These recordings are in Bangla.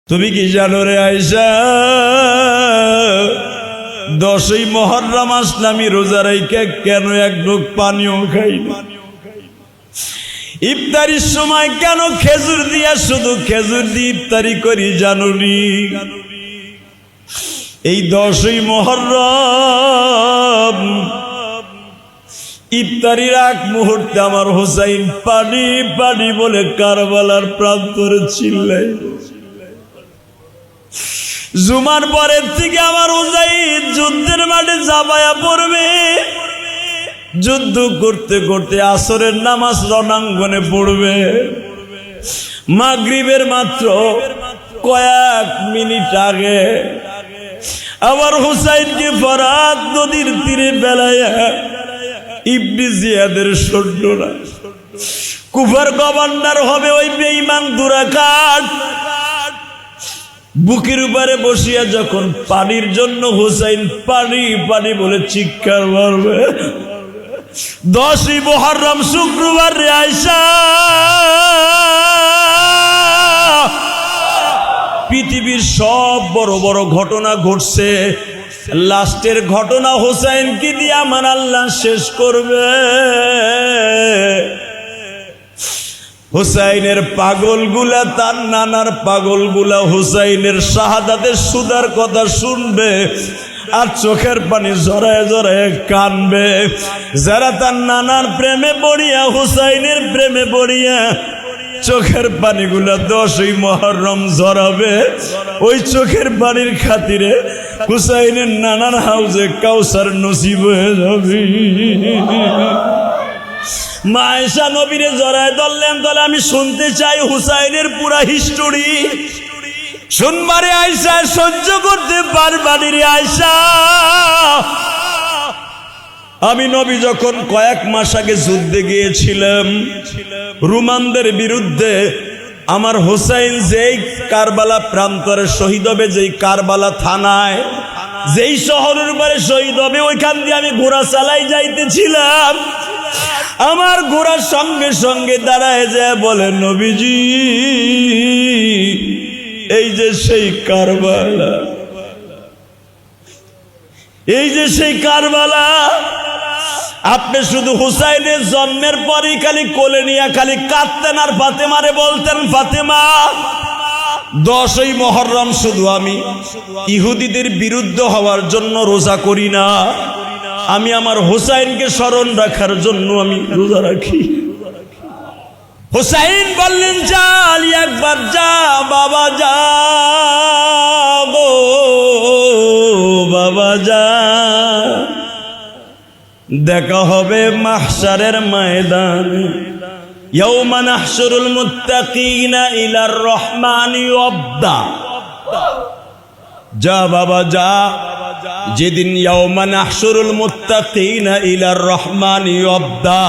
তুমি কি জানো রে আয়েশা, 10ই মুহররম আসলামি রোজা রাইখা কেন এক ঢোক পানিও খাইনি? ইফতারির সময় কেন খেজুর দিয়া, শুধু খেজুর দিয়ে ইফতারি করি জানুনি? এই 10ই মুহররম ইফতারির আগ মুহূর্তে আমার হোসাইন পানি পানি বলে কারবালার প্রান্তরে চিল্লাই। জুমার পরের থেকে আমার হোসাইন যুদ্ধের মাঠে ঝাঁপায়া পড়বে। যুদ্ধ করতে করতে আসরের নামাজ রণাঙ্গনে পড়বে। মাগরিবের মাত্র কয়েক মিনিট আগে আমার হোসাইনকে ফরাত নদীর তীরে বেলায়া ইবনে জিয়াদের সৈন্যরা, কুফার গভর্নর হবে ওই বেঈমান দুরাকাত, বুকের উপরে বসিয়া যখন পানির জন্য হোসাইন পানি পানি বলে চিৎকার মারবে। 10ই মুহররম শুক্রবার রে আয়েশা, পৃথিবীর সব বড় বড় ঘটনা ঘটছে, লাস্টের ঘটনা হোসাইনকে দিয়ে আমার আল্লাহ শেষ করবে। হুসাইনের পাগলগুলা, তার নানার পাগলগুলা হুসাইনের শাহাদাতের সুদার কথা শুনবে আর চোখের পানি জড়ায় জড়ায় কানবে। যারা তার নানার প্রেমে পড়িয়া, হুসাইনের প্রেমে পড়িয়া চোখের পানিগুলা 10ই মুহররম জড়াবে, ওই চোখের পানির খাতিরে হুসাইনের নানার হাউজে কাউসার নসিব হয়ে যাবে। মা আয়েশা নবীরে জড়ায় ধরলেন, তাহলে আমি শুনতে চাই হুসাইনের পুরা হিস্টোরি। শুনবারে আয়েশা, সহ্য করতে পারবানি রে আয়েশা। আমি নবী যখন কয়েক মাস আগে যুদ্ধে গিয়েছিলাম রোমানদের বিরুদ্ধে, আমার হোসাইন যেই কারবালা প্রান্তরে শহীদ হবে, যেই কারবালা থানায়, যেই শহরের উপরে শহীদ হবে, ওইখান দিয়ে আমি ঘোড়া চালাই যাইতেছিলাম। আমার ঘোড়ার সঙ্গে সঙ্গে দাঁড়ায় যায় বলে, নবীজি এই যে সেই কারবালা, এই যে সেই কারবালা। আপনি শুধু হুসাইনের জন্মের পরই খালি কোলে নিয়ে খালি কাঁদতেন আর ফাতেমারে বলতেন, ফাতেমা 10ই মুহররম শুধু আমি ইহুদিদের বিরুদ্ধে হওয়ার জন্য রোজা করি না, আমি আমার হোসাইনকে স্মরণ রাখার জন্য আমি রোজা রাখি। হোসাইন বললেন, যা আলী একবার যা, বাবা যা গো বাবা যা, দেখা হবে মাহশারের ময়দানে। ইয়াউমা নাহশুরুল মুত্তাকিনা ইলার রহমানি ওয়াবদা। যা বাবা যা, যেদিন ইয়াউমা নাহশুরুল মুত্তাকিনা ইলার রহমানি ওয়াবদা,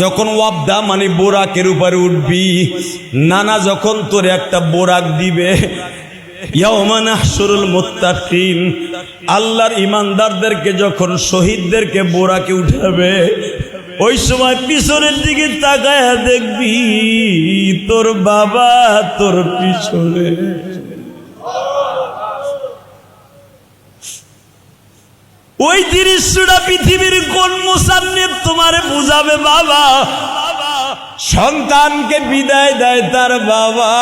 যখন ওয়াবদা মানে বোরাকের উপরে উঠবি, নানা যখন তোর একটা বোরাক দিবে, ইয়াউমা নাহশুরুল মুত্তাকিন, আল্লাহর ইমানদারদেরকে যখন শহীদদেরকে বোরাকে উঠাবে, ওই সময় পিছনের দিকে তাকায়া দেখবি তোর বাবা তোর পিছনে। ওই দৃশ্যটা পৃথিবীর কোন মুসান্নিফ তোমারে বুঝাবে বাবা? সন্তানকে বিদায় দেয় তার বাবা,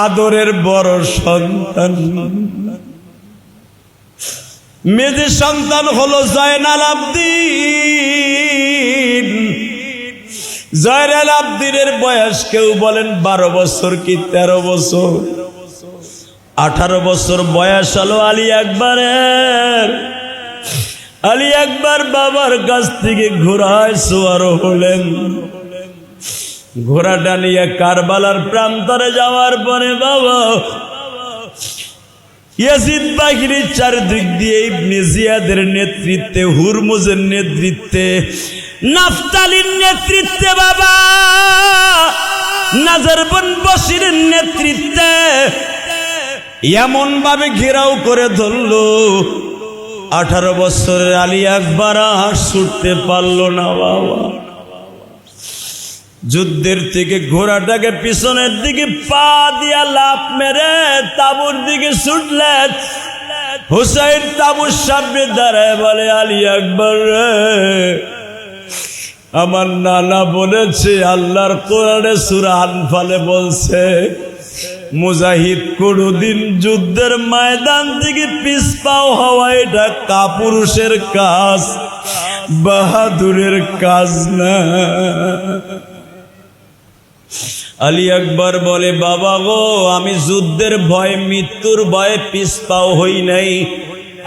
আদরের বড় সন্তান, মেজে সন্তান হলো জয়নাল আবদিন। জয়নাল আবদিনের বয়স কেউ বলেন 12 বছর কি 13 বছর, 18 বছর বয়স হলো আলী আকবরের। আলী আকবর বাবার কাছ থেকে ঘোড়ায় সওয়ার হলেন। ঘোড়াটা নিয়ে কারবালার প্রান্তরে যাওয়ার পরে বাবা ইয়াজিদ বাহিনীর চারদিক দিয়ে ইবনে জিয়াদের নেতৃত্বে, হুরমুজের নেতৃত্বে, নাফতালির নেতৃত্বে, বাবা নাজার বিন বশিরের নেতৃত্বে এমন ভাবে ঘেরাও করে ধরলো, 18 বছরের আলী আকবর আর ছুটতে পারল না বাবা। যুদ্ধের থেকে ঘোড়াটাকে পিছনের দিকে পা দিয়া লাফ মেরে তাঁবুর দিকে ছুটলেন। হুসাইন তাঁবুর সামনে দাঁড়ায় বলে, আলী আকবর রে, আমার নানা বলেছে, আল্লাহর কোরআনে সূরা আনফালে বলছে, মুজাহিদ কোনদিন যুদ্ধের ময়দান থেকে পিছপাও হওয়া এটা কাপুরুষের কাজ, বাহাদুরের কাজ না। আলী আকবর বলে, বাবা গো, আমি যুদ্ধের ভয়ে, মৃত্যুর ভয়ে পিছপাও হই নাই।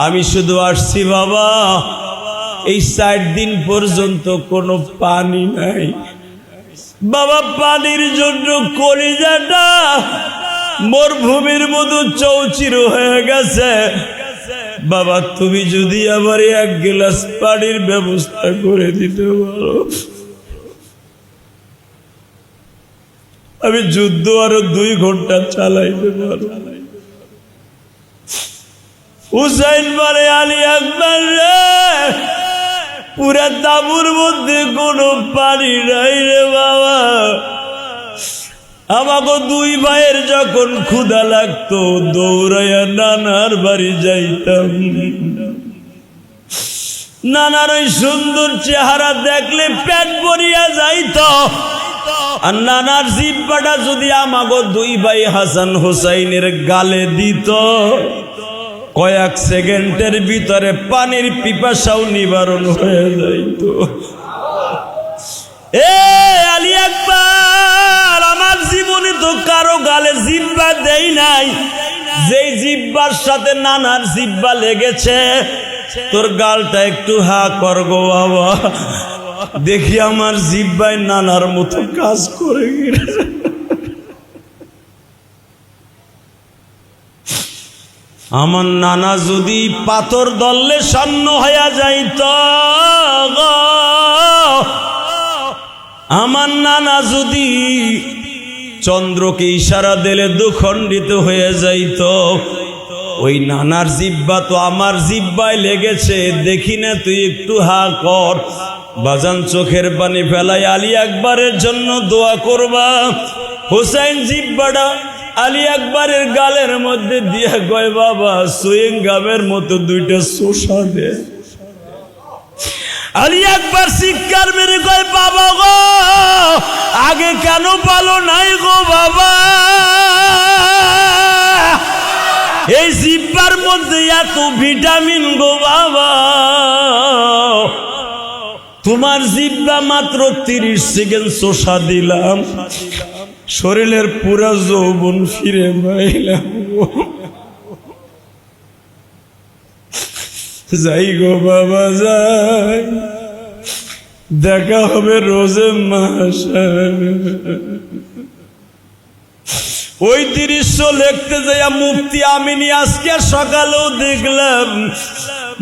আমি শুধু আসছি বাবা, এই 4 দিন পর্যন্ত কোনো পানি নাই বাবা, পানির জন্য কলিজাটা মরুভূমির মতো চৌচির হয়ে গেছে বাবা, তুমি যদি আবার 1 গ্লাস পানির ব্যবস্থা করে দিতে পারো, আমি যুদ্ধ আরো 2 ঘন্টা চালাইতে পারো। হুসাইন বলে, আলী আকবর রে, পুরা তাঁবুর মধ্যে কোনো পানি নাই রে বাবা। আমাকে 2 ভাইয়ের যখন ক্ষুধা লাগতো দৌড়াইয়া নানার বাড়ি যাইতাম। নানার ওই সুন্দর চেহারা দেখলে পেট ভরিয়া যাইত, আর নানার জিহ্বাটা যদি আমাকে 2 ভাই হাসান হোসাইনের গালে দিত, কয়েক সেকেন্ডের ভিতরে পানির পিপাসাও নিবারণ হয়ে যাইত। এ আলী আকবর, আমার জীবনে তো কারো গালে জিহ্বা দেই নাই, যেই জিহ্বার সাথে নানার জিহ্বা লেগেছে, তোর গালটা একটু হা কর গো বাবা, দেখি আমার জিহ্বায় নানার মতো কাজ করে গেলে। আমার নানা যদি পাথর দললে সন্ন হইয়া যাইত, আমার নানা যদি চন্দ্রকে ইশারা দিলে 2 খণ্ডিত হয়ে যাইত, ওই নানার জিহ্বা তো আমার জিহ্বায় লেগেছে, দেখি না তুই একটু হা কর। বাজান চোখের পানি ফেলাই আলী আকবরের জন্য দোয়া করবা। হুসাইন জিহ্বাটা আলী আকবরের গালের মধ্যে দিয়ে কয়, বাবা সুইং গামের মতো 2টা শোষা দে। আলী আকবর চিৎকার মেরে কয়, বাবা গো, আগে কেন ভালো নাই গো বাবা, এই জিহ্বার মধ্যে এত ভিটামিন গো বাবা, তোমার জিহ্বা মাত্র 30 সেকেন্ড শোষা দিলাম, শরীরের পুরা যৌবন ফিরে পাইলাম। যাই গো বাবা যাই, দেখা হবে রোজে মাশাআল্লাহ। ওই দৃশ্য লিখতে যাইয়া মুফতি আমিনী আজকে সকালেও দেখলাম,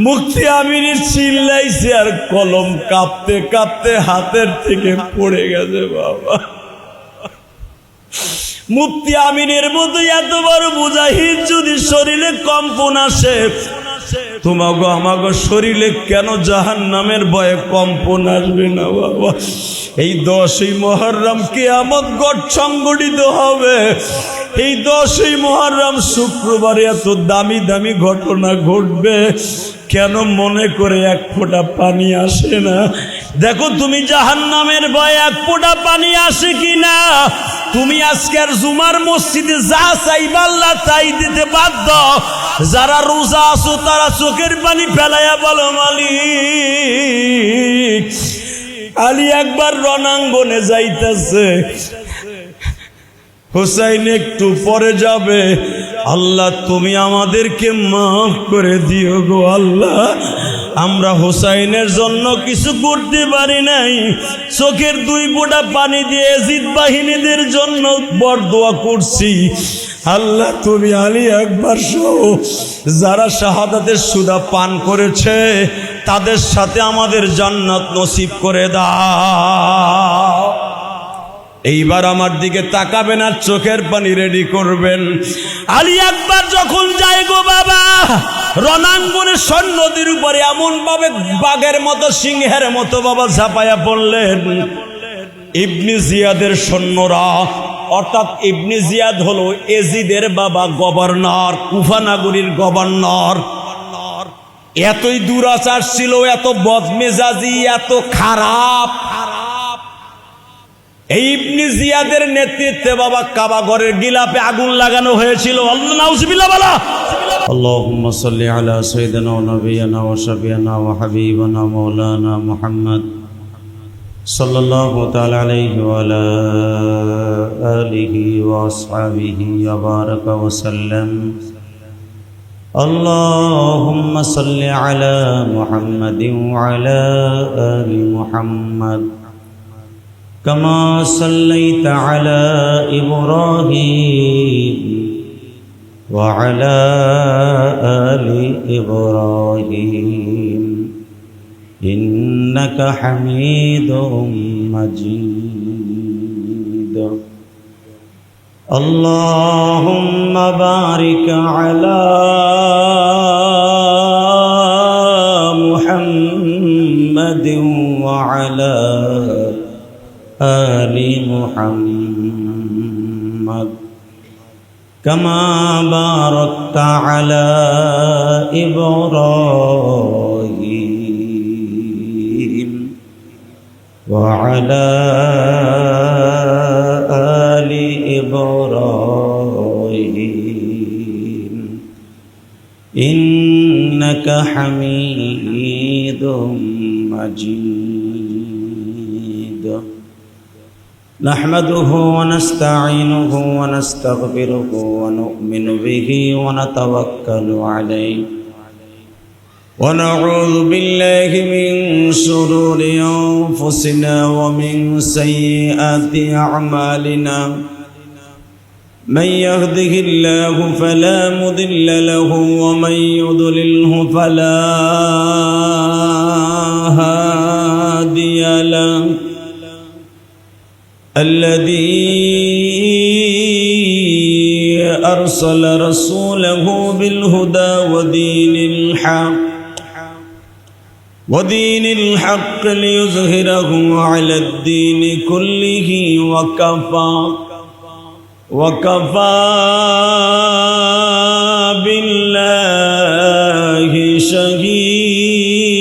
মুফতি আমিনী চিল্লাইছে আর কলম কাঁপতে কাঁপতে হাতের থেকে পড়ে গেছে বাবা। মুফতি আমিনের মতো এত বড় মুজাহিদ যদি শরীরে কম্পন আসে, তোমাগো আমাগো শরীরে কেন জাহান্নামের ভয়ে কম্পন আসবে না বাবা? এই 10ই মুহররম কিয়ামত গড় সংগঠিত হবে। এই 10ই মুহররম শুক্রবারে এত দামি দামি ঘটনা ঘটবে, কেন মনে করে 1 ফোঁটা পানি আসে না? দেখো তুমি জাহান্নামের ভয়ে 1 ফোঁটা পানি আসে কিনা। তুমি আজকের জুমার মসজিদে যা চাইবা আল্লাহ তাই দিতে বাধ্য। যারা রোজা আছো তারা চোখের পানি ফেলাইয়া বলো, মালিক আলী আকবর রণাঙ্গনে যাইতেছে, হুসাইন একটু পরে যাবে, আল্লাহ তুমি আমাদেরকে মাফ করে দিও গো আল্লাহ, আমরা হুসাইনের জন্য কিছু করতে পারি নাই। চোখের 2 ফোঁটা পানি দিয়ে জিদ বাহিনীদের জন্য বরদোয়া করছি, আল্লাহ তুমি আলী আকবর সহ যারা শাহাদাতের সুদা পান করেছে তাদের সাথে আমাদের জান্নাত নসিব করে দাও। এইবার আমার দিকে তাকাবেন আর চোখের পানি রেডি করবেন। আলী আকবর যখন যায় গো বাবা, রণাঙ্গনের সৈন্যদের উপরে এমন ভাবে বাঘের মতো সিংহের মতো বাবা ঝাঁপায়া পড়লেন, ইবনে জিয়াদের সৈন্যরা, অর্থাৎ ইবনে জিয়াদ হলো এজিদের বাবা, গভর্নর, কুফা নগরীর গভর্নর। এতই দুরাচার ছিল, এত বদমেজাজি, এত খারাপ। এই ইবনে জিয়াদের নেতৃত্বে বাবা কাবা ঘরের গিলাপে আগুন লাগানো হয়েছিল। আল্লাহ নাউজুবিল্লাহ বলা। আল্লাহুম্মা সাল্লি আলা সাইয়্যিদিনা ওয়া নাবিয়িনা ওয়া শাফিঈনা ওয়া হাবিবিনা মাওলানা মুহাম্মদ সাল্লাল্লাহু তাআলা আলাইহি ওয়া আলা আলিহি ওয়া আসহাবিহি ওয়া বারাকা ওয়া সাল্লাম। আল্লাহুম্মা সাল্লি আলা মুহাম্মাদিন ওয়া আলা আলি মুহাম্মদ কামা সাল্লাইতা আলা ইব্রাহিম ওয়া আলা আলি ইব্রাহিম ইন্নাকা হামিদুম মাজিদ। আল্লাহুম্মা বারিক আলা মুহাম্মাদিন ওয়া আলা আলি মুহাম্মাদ কামা বারাকতা আলা ইব্রাহিম ওয়া আলা আলি ইব্রাহিম ইন্নাকা হামিদুম মাজিদ। نحمده ونستعينه ونستغفره ونؤمن به ونتوكل عليه ونعوذ بالله من شرور أنفسنا ومن سيئات أعمالنا من يهده الله فلا مضل له ومن يضلله فلا هادي له الذي أرسل رسوله بالهدى ودين الحق ليظهره على الدين كله وكفى بالله شهيدا.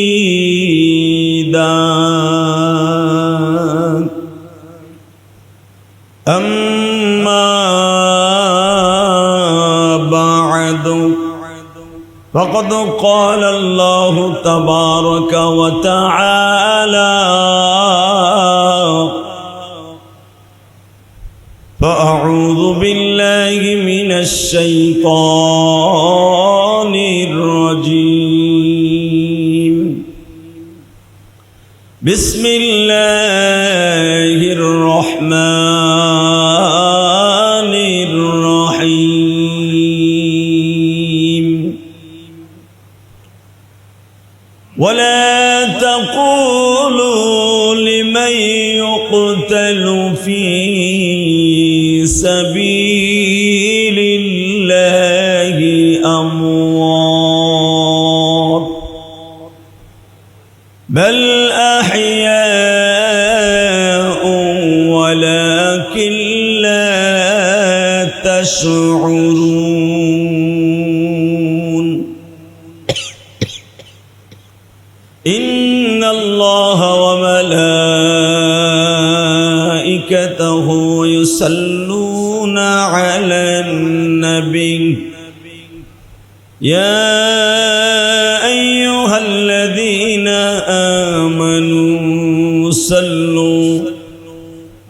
أما بعد فقد قال الله تبارك وتعالى فأعوذ بالله من الشيطان الرجيم بسم الله الرحمن الرحيم ولا تقولوا لمن يقتل في سبيل الله أموات بل أحياء ولكن لا تشعرون. إن الله وملائكته يصلون على النبي يا أيها الذين آمنوا صلوا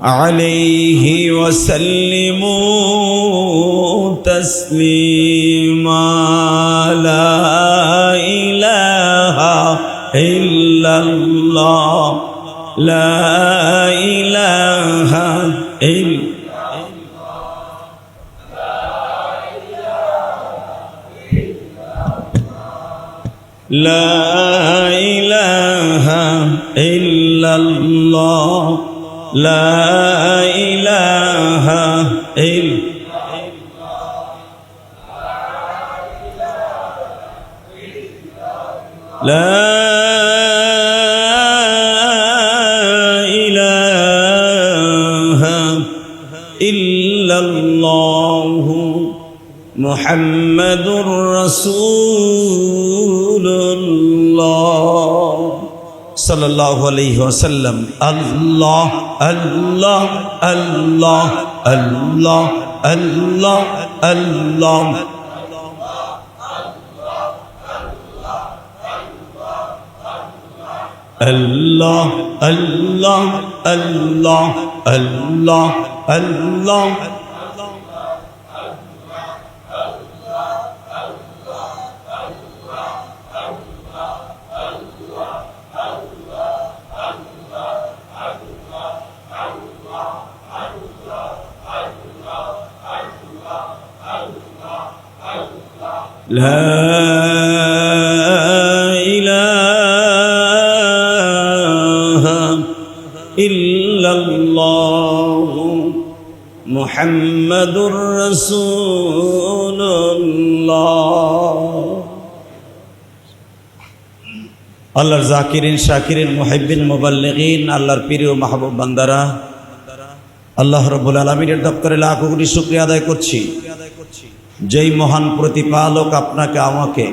عليه وسلموا تسليما. لا إله إلا الله لا إله إلا لا إله إلا الله لا إله إلا لا إله ইল্লাল্লাহু মুহাম্মাদুর রাসূলুল্লাহ সাল্লাল্লাহু আলাইহি ওয়াসাল্লাম। আল্লাহ আল্লাহ আল্লাহ আল্লাহ আল্লাহ আল্লাহ। আল্লাহ আল্লাহ আল্লাহ আল্লাহ আল্লাহ। لا إله إلا الله محمد رسول الله। আল্লাহর জাকিরিন শাকিরিন মুহিব্বিন মুবাল্লিগিন, আল্লাহর প্রিয় মাহবুব বান্দারা, আল্লাহ রাব্বুল আলামিনের দপ্তরে লাখ কোটি শুকরিয়া আদায় করছি, যেই মহান প্রতিপালক আপনাকে আমাকে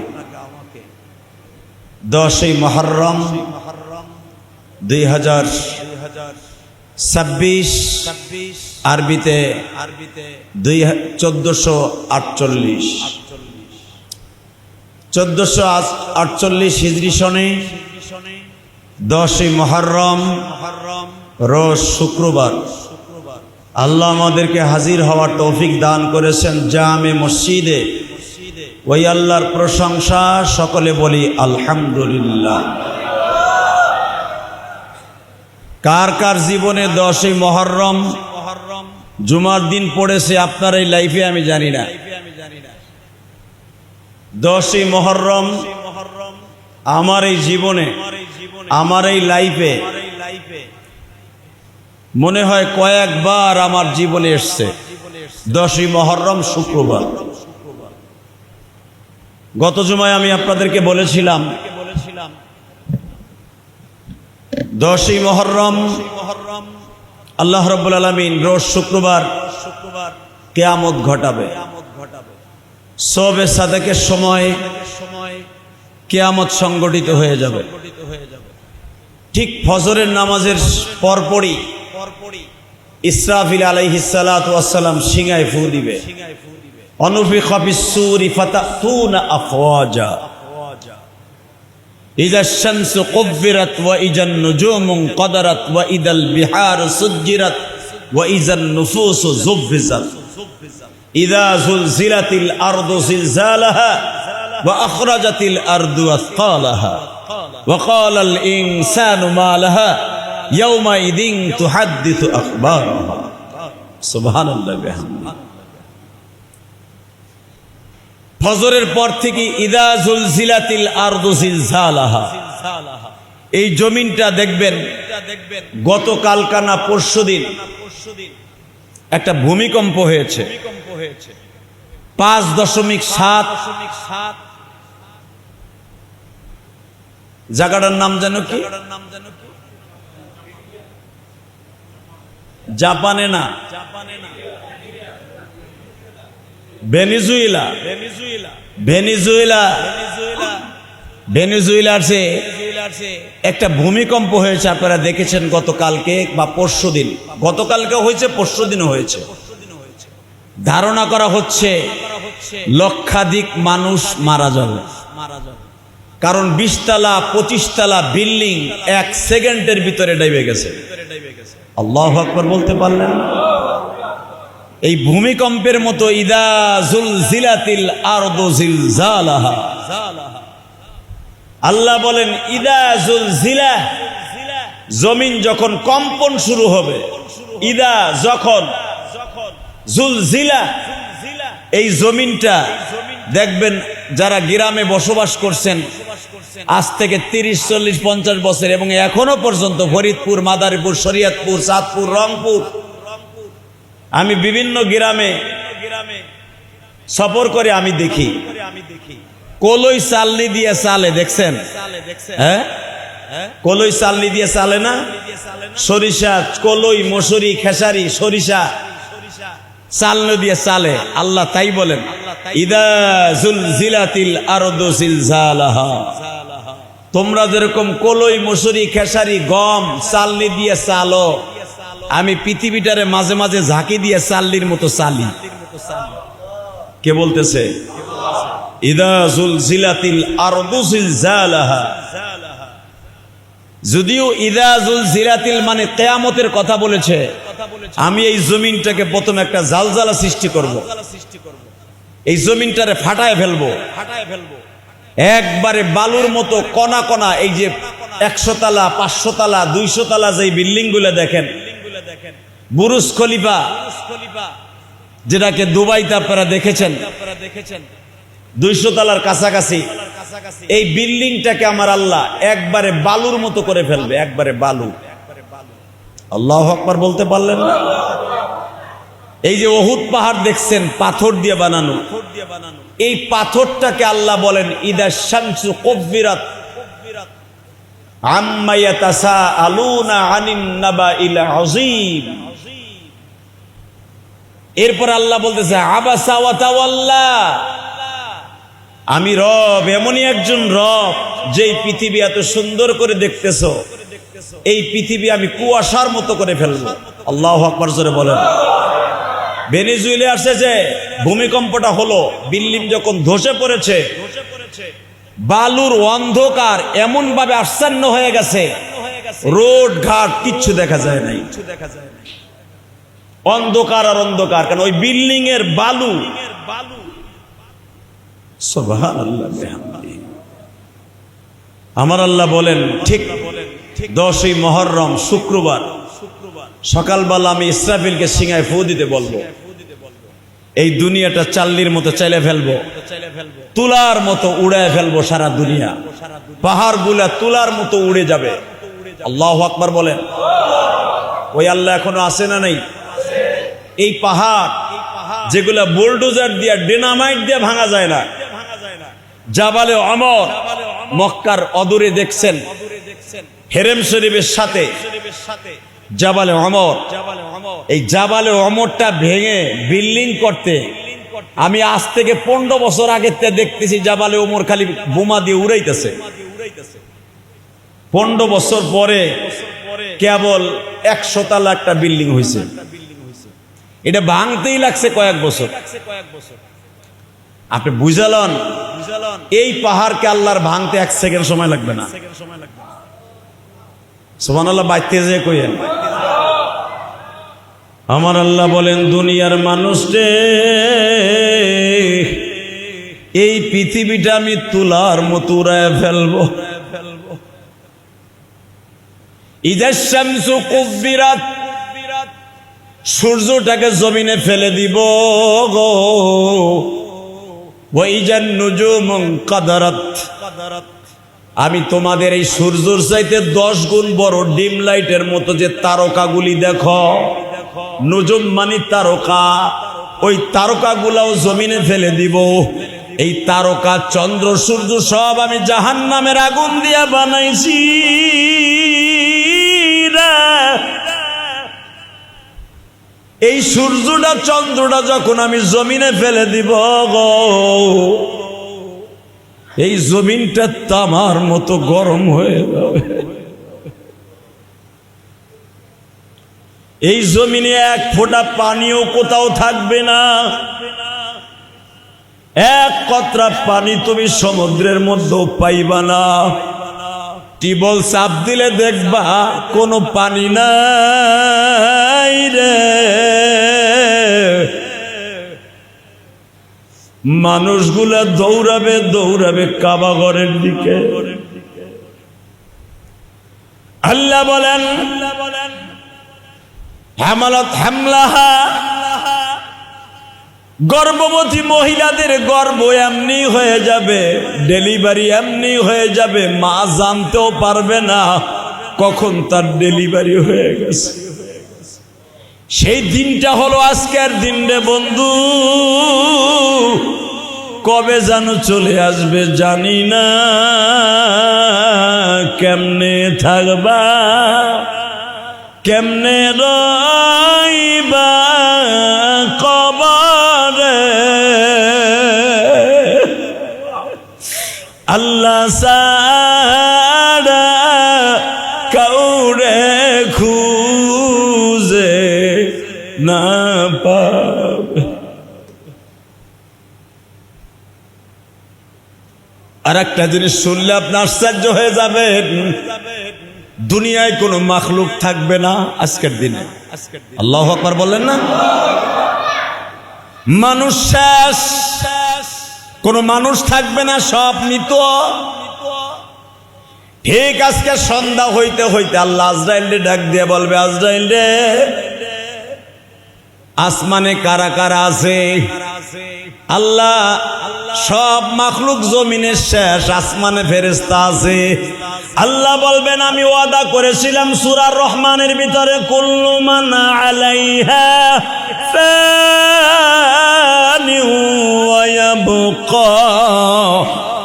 10ই মুহররম 2026 আরবিতে 1448 হিজরি সনে 10ই মুহররম রোজ শুক্রবার আল্লাহ আমাদেরকে হাজির হওয়ার তৌফিক দান করেছেন জামে মসজিদে। ওই আল্লাহর প্রশংসা, সকলে বলি আলহামদুলিল্লাহ। কার কার জীবনে 10ই মুহররম জুমার দিন পড়েছে আপনার এই লাইফে আমি জানি না। 10ই মুহররম আমার এই জীবনে, আমার এই লাইফে মনে হয় কয়েকবার আমার জীবনে এসছে। 10ই মুহররম শুক্রবার। গত জুমায় আমি আপনাদেরকে বলেছিলাম 10ই মুহররম আল্লাহ রাব্বুল আলামিন রোজ শুক্রবার কিয়ামত ঘটাবে। সবে সাদেকের সময় কিয়ামত সংগঠিত হয়ে যাবে। ঠিক ফজরের নামাজের পরপরই ইসরাফিল আলাইহিস সালাতু ওয়াস সালাম সিংহায় ফু দিবে। অনুফিখা ফিস-সূরি ফাতাতুনা আফওয়াজা ইযা শামসু কুব্বিরাত ওয়া ইযান নুজুমু কদারাত ওয়া ইদাল বিহারু সুজ্জিরাত ওয়া ইযান নুফুসু যুফফিজাত ইযা যুলজিলাতিল আরদু জিলজালাহা ওয়া আখরাজাতিল আরদু আসকালাহা ওয়া ক্বালাল ইনসানু মা লাহা ইয়াউমাইদিন তুহাদ্দিসু আখবারাহা। সুবহানাল্লাহ বিহামদিহি। ফজরের পর থেকে ইযা যুলজিলাতিল আরদু জিলজালাহা, এই জমিনটা দেখবেন গতকালকা না পরশুদিন একটা ভূমিকম্প হয়েছে। 5.7 জায়গাটার নাম যেন কি, জাপানে না, ভেনেজুয়েলা। ভেনেজুয়েলার একটা ভূমিকম্প হয়েছে, আপনারা দেখেছেন গতকালকে বা পরশুদিন। গতকালকে হয়েছে, পরশুদিনও হয়েছে। ধারণা করা হচ্ছে লক্ষাধিক মানুষ মারা যাবে, কারণ 20 তলা 25 তলা বিল্ডিং 1 সেকেন্ডের ভিতরে ডুবে গেছে। আল্লাহু আকবার বলতে পারলেন? এই ভূমিকম্পের মতো ইদা যুলজিলাতিল আরদু জিলজালাহা, আল্লাহ বলেন ইদা যুলজিলা, জমিন যখন কম্পন শুরু হবে। ইদা যখন, যুলজিলা এই জমিনটা দেখবেন যারা গ্রামে বসবাস করছেন আজ থেকে 30, 40, 50 বছর এবং এখনো পর্যন্ত ফরিদপুর, মাদারীপুর, শরীয়তপুর, চাঁদপুর, রংপুর, আমি বিভিন্ন গ্রামে সফর করে আমি দেখি কলই চালনি দিয়ে চালে, দেখছেন? হ্যাঁ, কলই চালনি দিয়ে চালে না? সরিষা, কলই, মসুরি, খেসারি, সরিষা চালনো দিয়ে চালে, আল্লাহ তাই বলেন, ইদা জুলজিলাতিল আরদু জিলজালাহা। তোমরা যেরকম কলই, মসুরি, খেসারি, গম চালনি দিয়ে চালো, আমি পৃথিবীটারে মাঝে মাঝে ঝাঁকি দিয়ে চালনির মতো চালি। কে বলতেছে? ইদা জুলজিলাতিল আরদু জিলজালাহা। যদিও ইদা জুলজিলাতিল মানে কিয়ামতের কথা বলেছে, আমি এই জমিনটাকে প্রথমে একটা জালজালা সৃষ্টি করব, এই জমিনটারে ফাটায় ফেলবো, একবারে বালুর মতো কণা কণা। এই যে 100 তালা, 500 তালা, 200 তালা যে বিল্ডিং গুলো দেখেন, বুরুজ খলিফা, যেটাকে দুবাইতে আপনারা দেখেছেন, 200 তালার কাছাকাছি, এই বিল্ডিংটাকে আমার আল্লাহ একবারে বালুর মতো করে ফেলবে, একবারে বালু। আল্লাহু আকবার বলতে পারলেন না? এই যে উহুদ পাহাড় দেখছেন, পাথর দিয়ে বানানো, এই পাথরটাকে আল্লাহ বলেন ইদা শামসু কুব্বিরাত আম্মা ইয়াতাসাআলুনা আনিন নাবাইল আযীম। এরপর আল্লাহ বলতেছে আবাসা ওয়া তাওয়াল্লা। আমি রব, এমনই একজন রব, যেই পৃথিবী এত সুন্দর করে দেখতেছো, এই পৃথিবী আমি কুয়াশার মতো করে ফেলবো। আল্লাহু আকবার জোরে বলেন। ভেনেজুয়েলা আসছে যে ভূমিকম্পটা হলো, বিল্ডিং যখন ধসে পড়েছে, বালুর অন্ধকার এমন ভাবে আচ্ছন্ন হয়ে গেছে, রোড ঘাট কিচ্ছু দেখা যায় নাই, অন্ধকার আর অন্ধকার। কারণ ওই বিল্ডিং এর বালু। সুবহানাল্লাহ। আমার আল্লাহ বলেন ঠিক 10ই মুহররম শুক্রবার সকালবেলা আমি ইসরাফিলকে সিংহায় ফু দিতে বলবো। এই দুনিয়াটা চাল্লির মতো চাইলে ফেলবো, তুলার মতো উড়ায় ফেলবো সারা দুনিয়া। পাহাড় গুলা তুলার মতো উড়ে যাবে। আল্লাহু আকবার বলেন। ওই আল্লাহ এখনো আছে না নাই? এই পাহাড় যেগুলা বুলডোজার দিয়া, ডিনামাইট দিয়ে ভাঙা যায় না, জাবালে ওমর মক্কার অদূরে দেখছেন, হেরেম শরীফের সাথে জাবালে ওমর। এই জাবালে ওমরটা ভেঙে বিল্ডিং করতে আমি আজ থেকে 15 বছর আগে দেখতেছি জাবালে ওমর খালি বোমা দিয়ে উড়াইতেছে। 15 বছর পরে কেবল 100 তালা একটা বিল্ডিং হয়েছে। এটা ভাঙতেই লাগছে কয়েক বছর। আপনি বুঝালেন এই পাহাড়কে আল্লাহর ভাঙতে 1 সেকেন্ড সময় লাগবে না। সুবহানাল্লাহ। বাইতে যে কইেন। আমার আল্লাহ বলেন দুনিয়ার মানুষ রে, এই পৃথিবীটা আমি তুলার মতো উড়ায় ফেলবো। ইদা শামসু কুব্বিরাত, সূর্যটাকে জমিনে ফেলে দিব গো। ওয়াইজান নুজুমু কাদারাত, আমি তোমাদের এই সূর্যের চাইতে 10 গুণ বড় ডিম লাইটের মতো যে তারকাগুলি দেখো, নুজুম মানে তারকা, ওই তারকাগুলাও জমিনে ফেলে দিব। এই তারকা, চন্দ্র, সূর্য সব আমি জাহান্নামের আগুন দিয়া বানাইছি। এই সূর্যটা, চন্দ্রটা যখন আমি জমিনে ফেলে দিব গো, এই জমিনটা তামার মতো গরম হয়ে যাবে। এই জমিনে 1 ফোঁটা পানিও কোথাও থাকবে না। 1 কতরা পানি তুমি সমুদ্রের মধ্যেও পাইবা না। টিবল চাপ দিলে দেখবা কোনো পানি নাই রে। মানুষগুলা দৌড়াবে দৌড়াবে কাবা ঘরের দিকে। আল্লাহ বলেন হামালাত হামলাহা, গর্ভবতী মহিলাদের গর্ভ এমনি হয়ে যাবে, ডেলিভারি এমনি হয়ে যাবে, মা জানতেও পারবে না কখন তার ডেলিভারি হয়ে গেছে। সেই দিনটা হলো আজকের দিন রে বন্ধু। কবে যেন চলে আসবে জানি না। কেমনে থাকবা, কেমনে রইবা, সারা কাউরে খুঁজে না পাবে। আর একটা জিনিস শুনলে আপনি আশ্চর্য হয়ে যাবেন, দুনিয়ায় কোনো মাখলুক থাকবে না আজকের দিনে। আল্লাহু আকবার বললেন না? মানুষ শেষ, কোনো মানুষ থাকবে না, সব মৃত। ঠিক আজকে সন্ধ্যা হইতে হইতে আল্লাহ আজরাইলকে ডাক দিয়ে বলবে, আজরাইল রে, আসমানে কারা কারা আছে? আল্লাহ, সব মাখলুক জমিনের শেষ, আসমানে ফেরেশতা আছে। আল্লাহ বলবেন, আমি ওয়াদা করেছিলাম সূরা রহমানের ভিতরে, কুল্লু মান আলাইহা ফানি ওয়া ইয়াবকা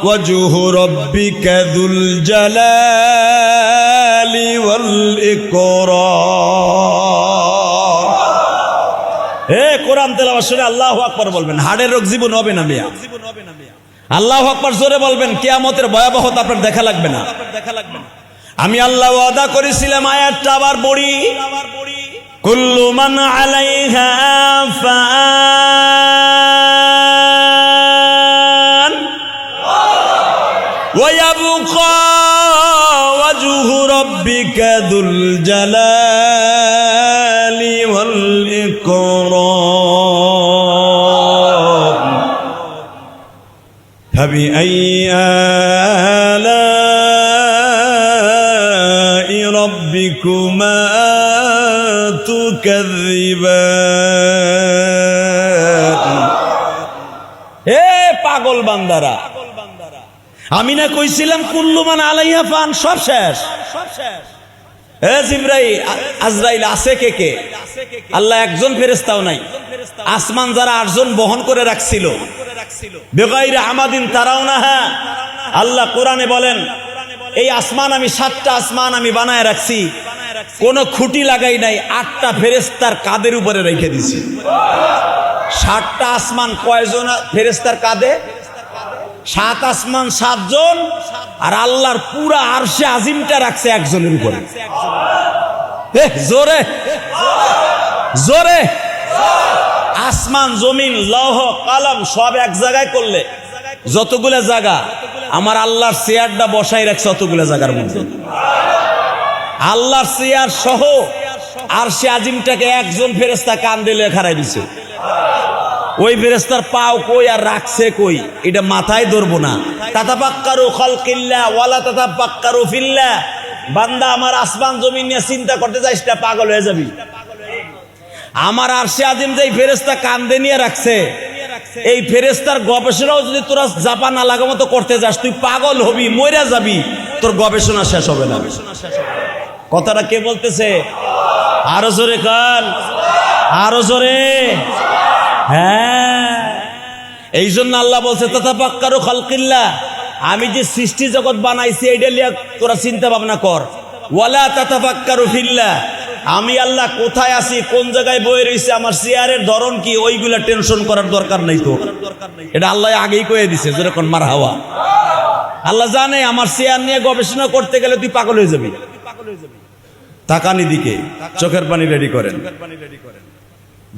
ওয়াজহু রাব্বিকা যুল জালালি ওয়াল ইকরাম। হে কোরআন তেলাওয়াত শুনে আল্লাহু আকবার বলবেন, হাড়ের রোগ জীবন হবে না মিয়া। আল্লাহু আকবার জোরে বলবেন, কিয়ামতের ভয়াবহতা আপনার দেখা লাগবে না। আমি আল্লাহ ওয়াদা করেছিলাম, আয়াতটা আবার পড়ি, কুল্লু মান আলাইহা ফান ওয়া ইয়াবকা ওয়াজহু রাব্বিকা যুল জালালি ওয়াল ইকরাম। فبأي آلاء ربكما تكذبان। হে পাগল বান্দারা, আমি না কইছিলাম কুল্লু মান আলাইহা ফান, সব শেষ। হে জিবরাইল, আজরাইল আছে কে কে? আল্লাহ একজন ফেরেশতাও নাই। আসমান যারা 8 জন বহন করে রাখছিল, বেগাইরে আমাদিন তারাও না। হ্যাঁ, আল্লাহ কোরআনে বলেন, এই আসমান আমি 7টা আসমান আমি বানায় রাখছি, কোনো খুঁটি লাগাই নাই, 8টা ফেরেশতার কাঁধের উপরে রেখে দিছি। 7টা আসমান কয়জন ফেরেশতার কাঁধে? 7 আসমান 7 জন, আর আল্লাহর পুরা আরশে আজিমটা রাখছে একজনের উপরে। জোরে জোরে। আসমান, জমিন, লৌহ, কলম সব এক জায়গায় করলে যতগুলো জায়গা, আমার আল্লাহর চেয়ারটা বসাই রাখছে অতগুলো জায়গার মধ্যে। আল্লাহর চেয়ার সহ আরশে আজিমটাকে একজন ফেরেশতা কান দিলে খাড়াই দিছে। ওই ফেরেশতার পাও কই আর রাখছে কই, এটা মাথায় ধরবো না। তাতাফাক্কারু খালকিল্লাহ ওয়ালা তাতাফাক্কারু ফিল্লাহ। বান্দা, আমার আসমান জমিন নিয়ে চিন্তা করতে যাইস না, পাগল হয়ে যাবি। আমার আরশে আজিম যেই ফেরেশতা কান্দে নিয়ে রাখছে, এই ফেরেশতার গবেষণাও যদি তোরা জাপা না লাগা মতো করতে যাস, তুই পাগল হবি, মরে যাবি, তোর গবেষণা শেষ হবে না। কথাটা কে বলতেছে? আরো জোরে কান, আরো জোরে। হ্যাঁ, এই জন্য আল্লাহ বলছে তাতাফাক্কারু খালকিল্লাহ, আমি যে সৃষ্টি জগৎ বানাইছি এইটা লিয়া তোরা চিন্তা ভাবনা কর। ওয়ালা তাতাফাক্কারু ফিল্লাহ, আমি আল্লাহ কোথায় আছি, কোন জায়গায় বয়ে রয়েছে, আমার চেয়ারের ধরন কি, ওইগুলা টেনশন করার দরকার নাই তো। এটা আল্লাহ আগেই কয়ে দিছে, যেরকম মার হাওয়া। আল্লাহ জানে আমার চেয়ার নিয়ে গবেষণা করতে গেলে তুই পাগল হয়ে যাবি। তাকানি দিকে চোখের পানি রেডি করেন।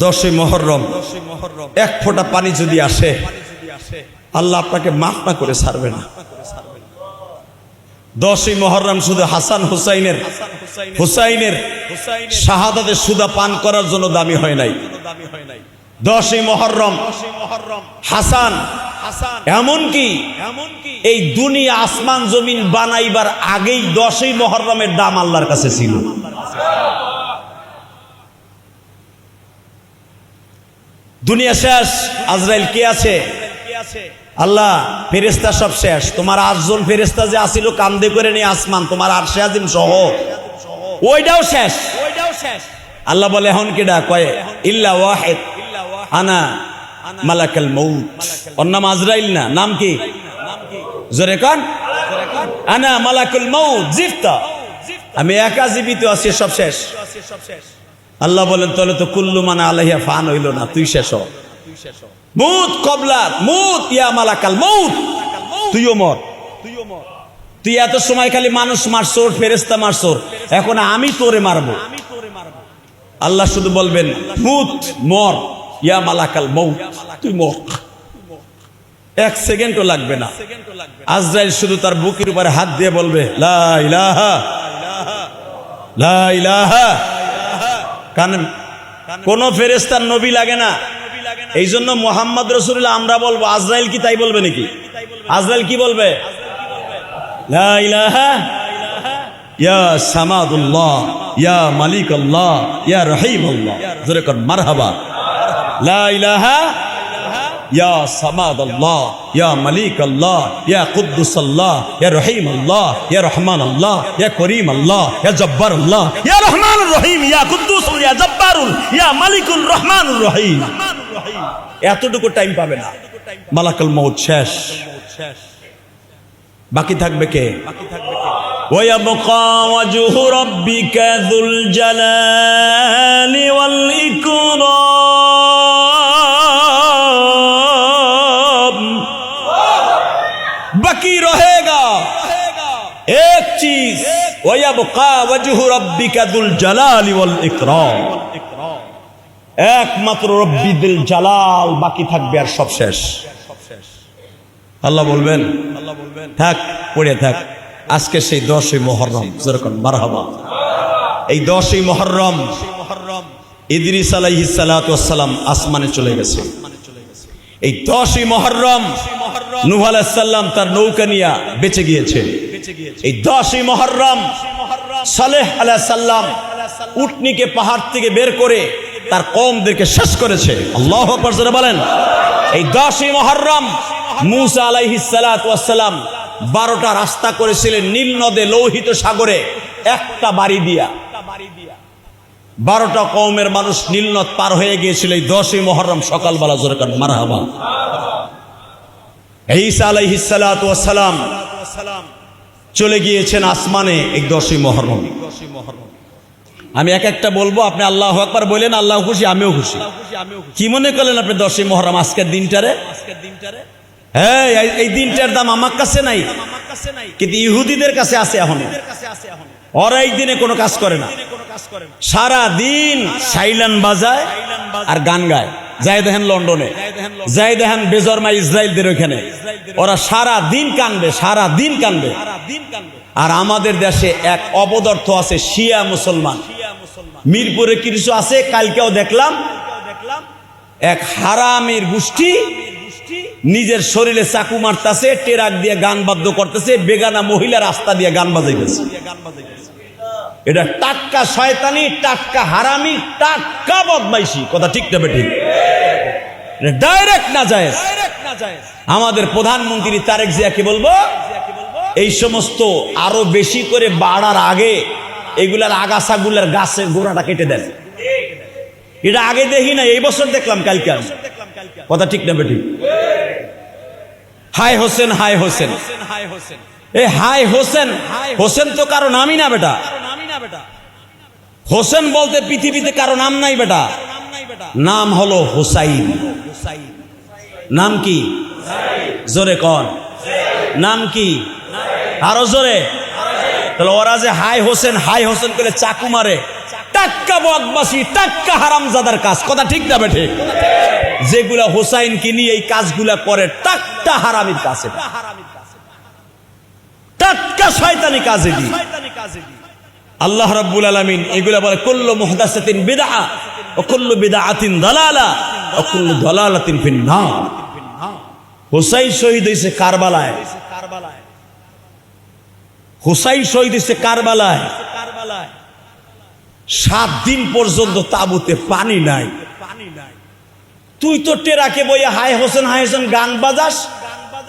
10ই মুহররম 1 ফোঁটা পানি যদি আসে, আল্লাহ আপনাকে মাফ না করে ছাড়বে না। 10ই মুহররম শুধু হাসান হুসাইনের শাহাদাতের সুদা পান করার জন্য দামি হয় নাই। 10ই মুহররম হাসান, এমনকি এই দুনিয়া আসমান জমিন বানাইবার আগেই 10ই মুহররমের দাম আল্লাহর কাছে ছিল। দুনিয়া শেষ, আজরাইল কে আছে? আল্লাহ, ফেরেশতা সব শেষ। তোমার 8 জন ফেরেশতা যে আসিল কান্দে করে নিয়ে আসমান, তোমার আরশে আজিম সহ, ওইটাও শেষ। আল্লাহ বলে, এখন কেডা? কয় ইল্লা ওয়াহিদ, আনা মালাকাল মউত। ওর নাম আজরাইল না, নাম কি? জোরে কান, আনা মালাকুল মউত জিফতা, আমি একা জীবিত আছি, সব শেষ। আল্লাহ বলেন, তাহলে তো কুল্লু মান আলাইহা ফান হইল না, তুই শেষ হ। মুত কবলা মুত ইয়া মালাকাল মউত, তুইও মর। তুই এত সময় খালি মানুষ মারছর, ফেরেশতা মারছর, এখন আমি তোরে মারবো। আল্লাহ শুধু বলবেন মুত, মর, ইয়া মালাকাল মউত, তুই মর। 1 সেকেন্ডও লাগবে না। আজরাইল শুধু তার বুকের উপরে হাত দিয়ে বলবে লা ইলাহা লা ইলাহা। কারণ কোন ফেরেশতার নবী লাগে না, এই জন্য মুহাম্মদ রাসূলুল্লাহ আমরা বলবো, আজরাইল কি তাই বলবে নাকি? আজরাইল কি বলবে? লা ইলাহা ইয়া সামাদুল্লাহ ইয়া মালিকাল্লাহ ইয়া রহিমাল্লাহ। জোরে কর মারহাবা। লা ইলাহা ইয়া সামাদাল্লাহ ইয়া মালিকাল্লাহ ইয়া কুদ্দুসাল্লাহ ইয়া রহিমাল্লাহ ইয়া রহমানাল্লাহ ইয়া করিমাল্লাহ ইয়া জব্বারুল্লাহ ইয়া রহমানুর রহিম ইয়া কুদ্দুসুল ইয়া জব্বারুল ইয়া মালিকুল রহমানুর রহিম। এতটুকু টাইম পাবে না, মালাকুল মউত শেষ। বাকি থাকবে কে? ওয়ায়াবকা ওয়াজহু রাব্বিকা যুল জালালি ওয়াল ইকরাম। বাকি রহেগা এক চিজ, ওয়ায়াবকা ওয়াজহু রাব্বিকা যুল জালালি ওয়াল ইকরাম। একমাত্র রব্বি দিল জালাল বাকি থাকবে, আর সব শেষ। আল্লাহ বলবেন থাক, পড়ে থাক। আজকে সেই 10ই মুহররম, যেরকম মারহাবা। এই 10ই মুহররম ইদ্রিস আলাইহিস সালাতু ওয়াস সালাম আসমানে চলে গেছে। এই 10ই মুহররম নূহ আলাইহিস সালাম তার নৌকা নিয়ে বেঁচে গিয়েছে। এই 10ই মুহররম সালেহ আলাইহিস সালাম উটনিকে পাহাড় থেকে বের করে তার কওমদেরকে শেষ করেছে। আল্লাহু আকবার জোরে বলেন। এই 10ই মুহররম মূসা আলাইহিস সালাতু ওয়াস সালাম 12টা রাস্তা করেছিলেন নীল নদে, লোহিত সাগরে, একটা বাড়ি দিয়া 12টা কওমের মানুষ নীল নদ পার হয়ে গিয়েছিল এই 10ই মুহররম সকালবেলা। জোরে কান মারহাবা। ঈসা আলাইহিস সালাতু ওয়াস সালাম চলে গিয়েছেন আসমানে এই 10ই মুহররম। আমি এক একটা বলবো, আপনি আল্লাহু আকবার বলেন, আল্লাহ খুশি, আমিও খুশি। কি মনে করলেন আপনি 10ই মুহররম আজকের দিনটারে? হ্যাঁ, এই দিনটার দাম আমার কাছে নাই, কিন্তু ইহুদিদের কাছে আছে। এখন ওরা এই দিনে কোনো কাজ করে না, সারা দিন সাইলান বাজায় আর গান গায়। যাই দেখেন লন্ডনে, যাই দেখেন বেজরমা ইসরায়েলদের ওখানে, ওরা সারা দিন কানবে, সারা দিন কানবে। আর আমাদের দেশে এক অপদার্থ আছে, শিয়া মুসলমান। মিরপুরে কিছু আছে, কালকেও দেখলাম এক হারামের গোষ্ঠী নিজের শরীরে চাকু মারতেছে, টেরাক দিয়ে গান বাদ্য করতেছে, বেগানা মহিলা রাস্তা দিয়ে গান বাজাইতেছে। এটা টাটকা শয়তানি, টাটকা হারামি, টাটকা বদমাইশি। কথা ঠিক না বেঠিক? ডাইরেক্ট না যায়। আমাদের প্রধানমন্ত্রী তারেক জিয়াকে বলবো, এই সমস্ত আরো বেশি করে বাড়ার আগে এগুলার আগাছাগুলার গাছের গোড়াটা কেটে দেন। এটা আগে দেখি না, এই বছর দেখলাম, কালকে। কথা ঠিক না বেঠিক? হাই হোসেন, হাই হোসেন, এই হাই হোসেন, হোসেন তো কারো নামই না বেটা। হোসেন বলতে পৃথিবীতে কারো নাম নাই বেটা, নাম হলো হুসাইন। নাম কি? জোরে কন, নাম কি? আরো জোরে। তাহলে ওরা যে হাই হোসেন, হাই হোসেন করে চাকু মারে, টাক্কা বদমাশি, টাক্কা হারামজাদার কাজ। কথা ঠিক না বেঠে? যেগুলা হুসাইন কি নিয়ে এই কাজগুলা করে, টাক্কা হারামির কাছে, টাটকা শয়তানি কাজে দি। আল্লাহ রাব্বুল আলামিন এগুলা বলে কুল্লু মুহদাসাতিন বিদআহ ওয়া কুল্লু বিদআতিন দালালা ওয়া কুল্লু দালালাতিন ফিন্নার। হুসাইন শহীদ হইছে কারবালায়। হুসাইন শহীদ হইছে কারবালায়। 7 দিন পর্যন্ত তাবুতে পানি নাই। তুই তো টেরাকে বইয়া হাই হোসেন, হাই হোসেন গান বাজাস,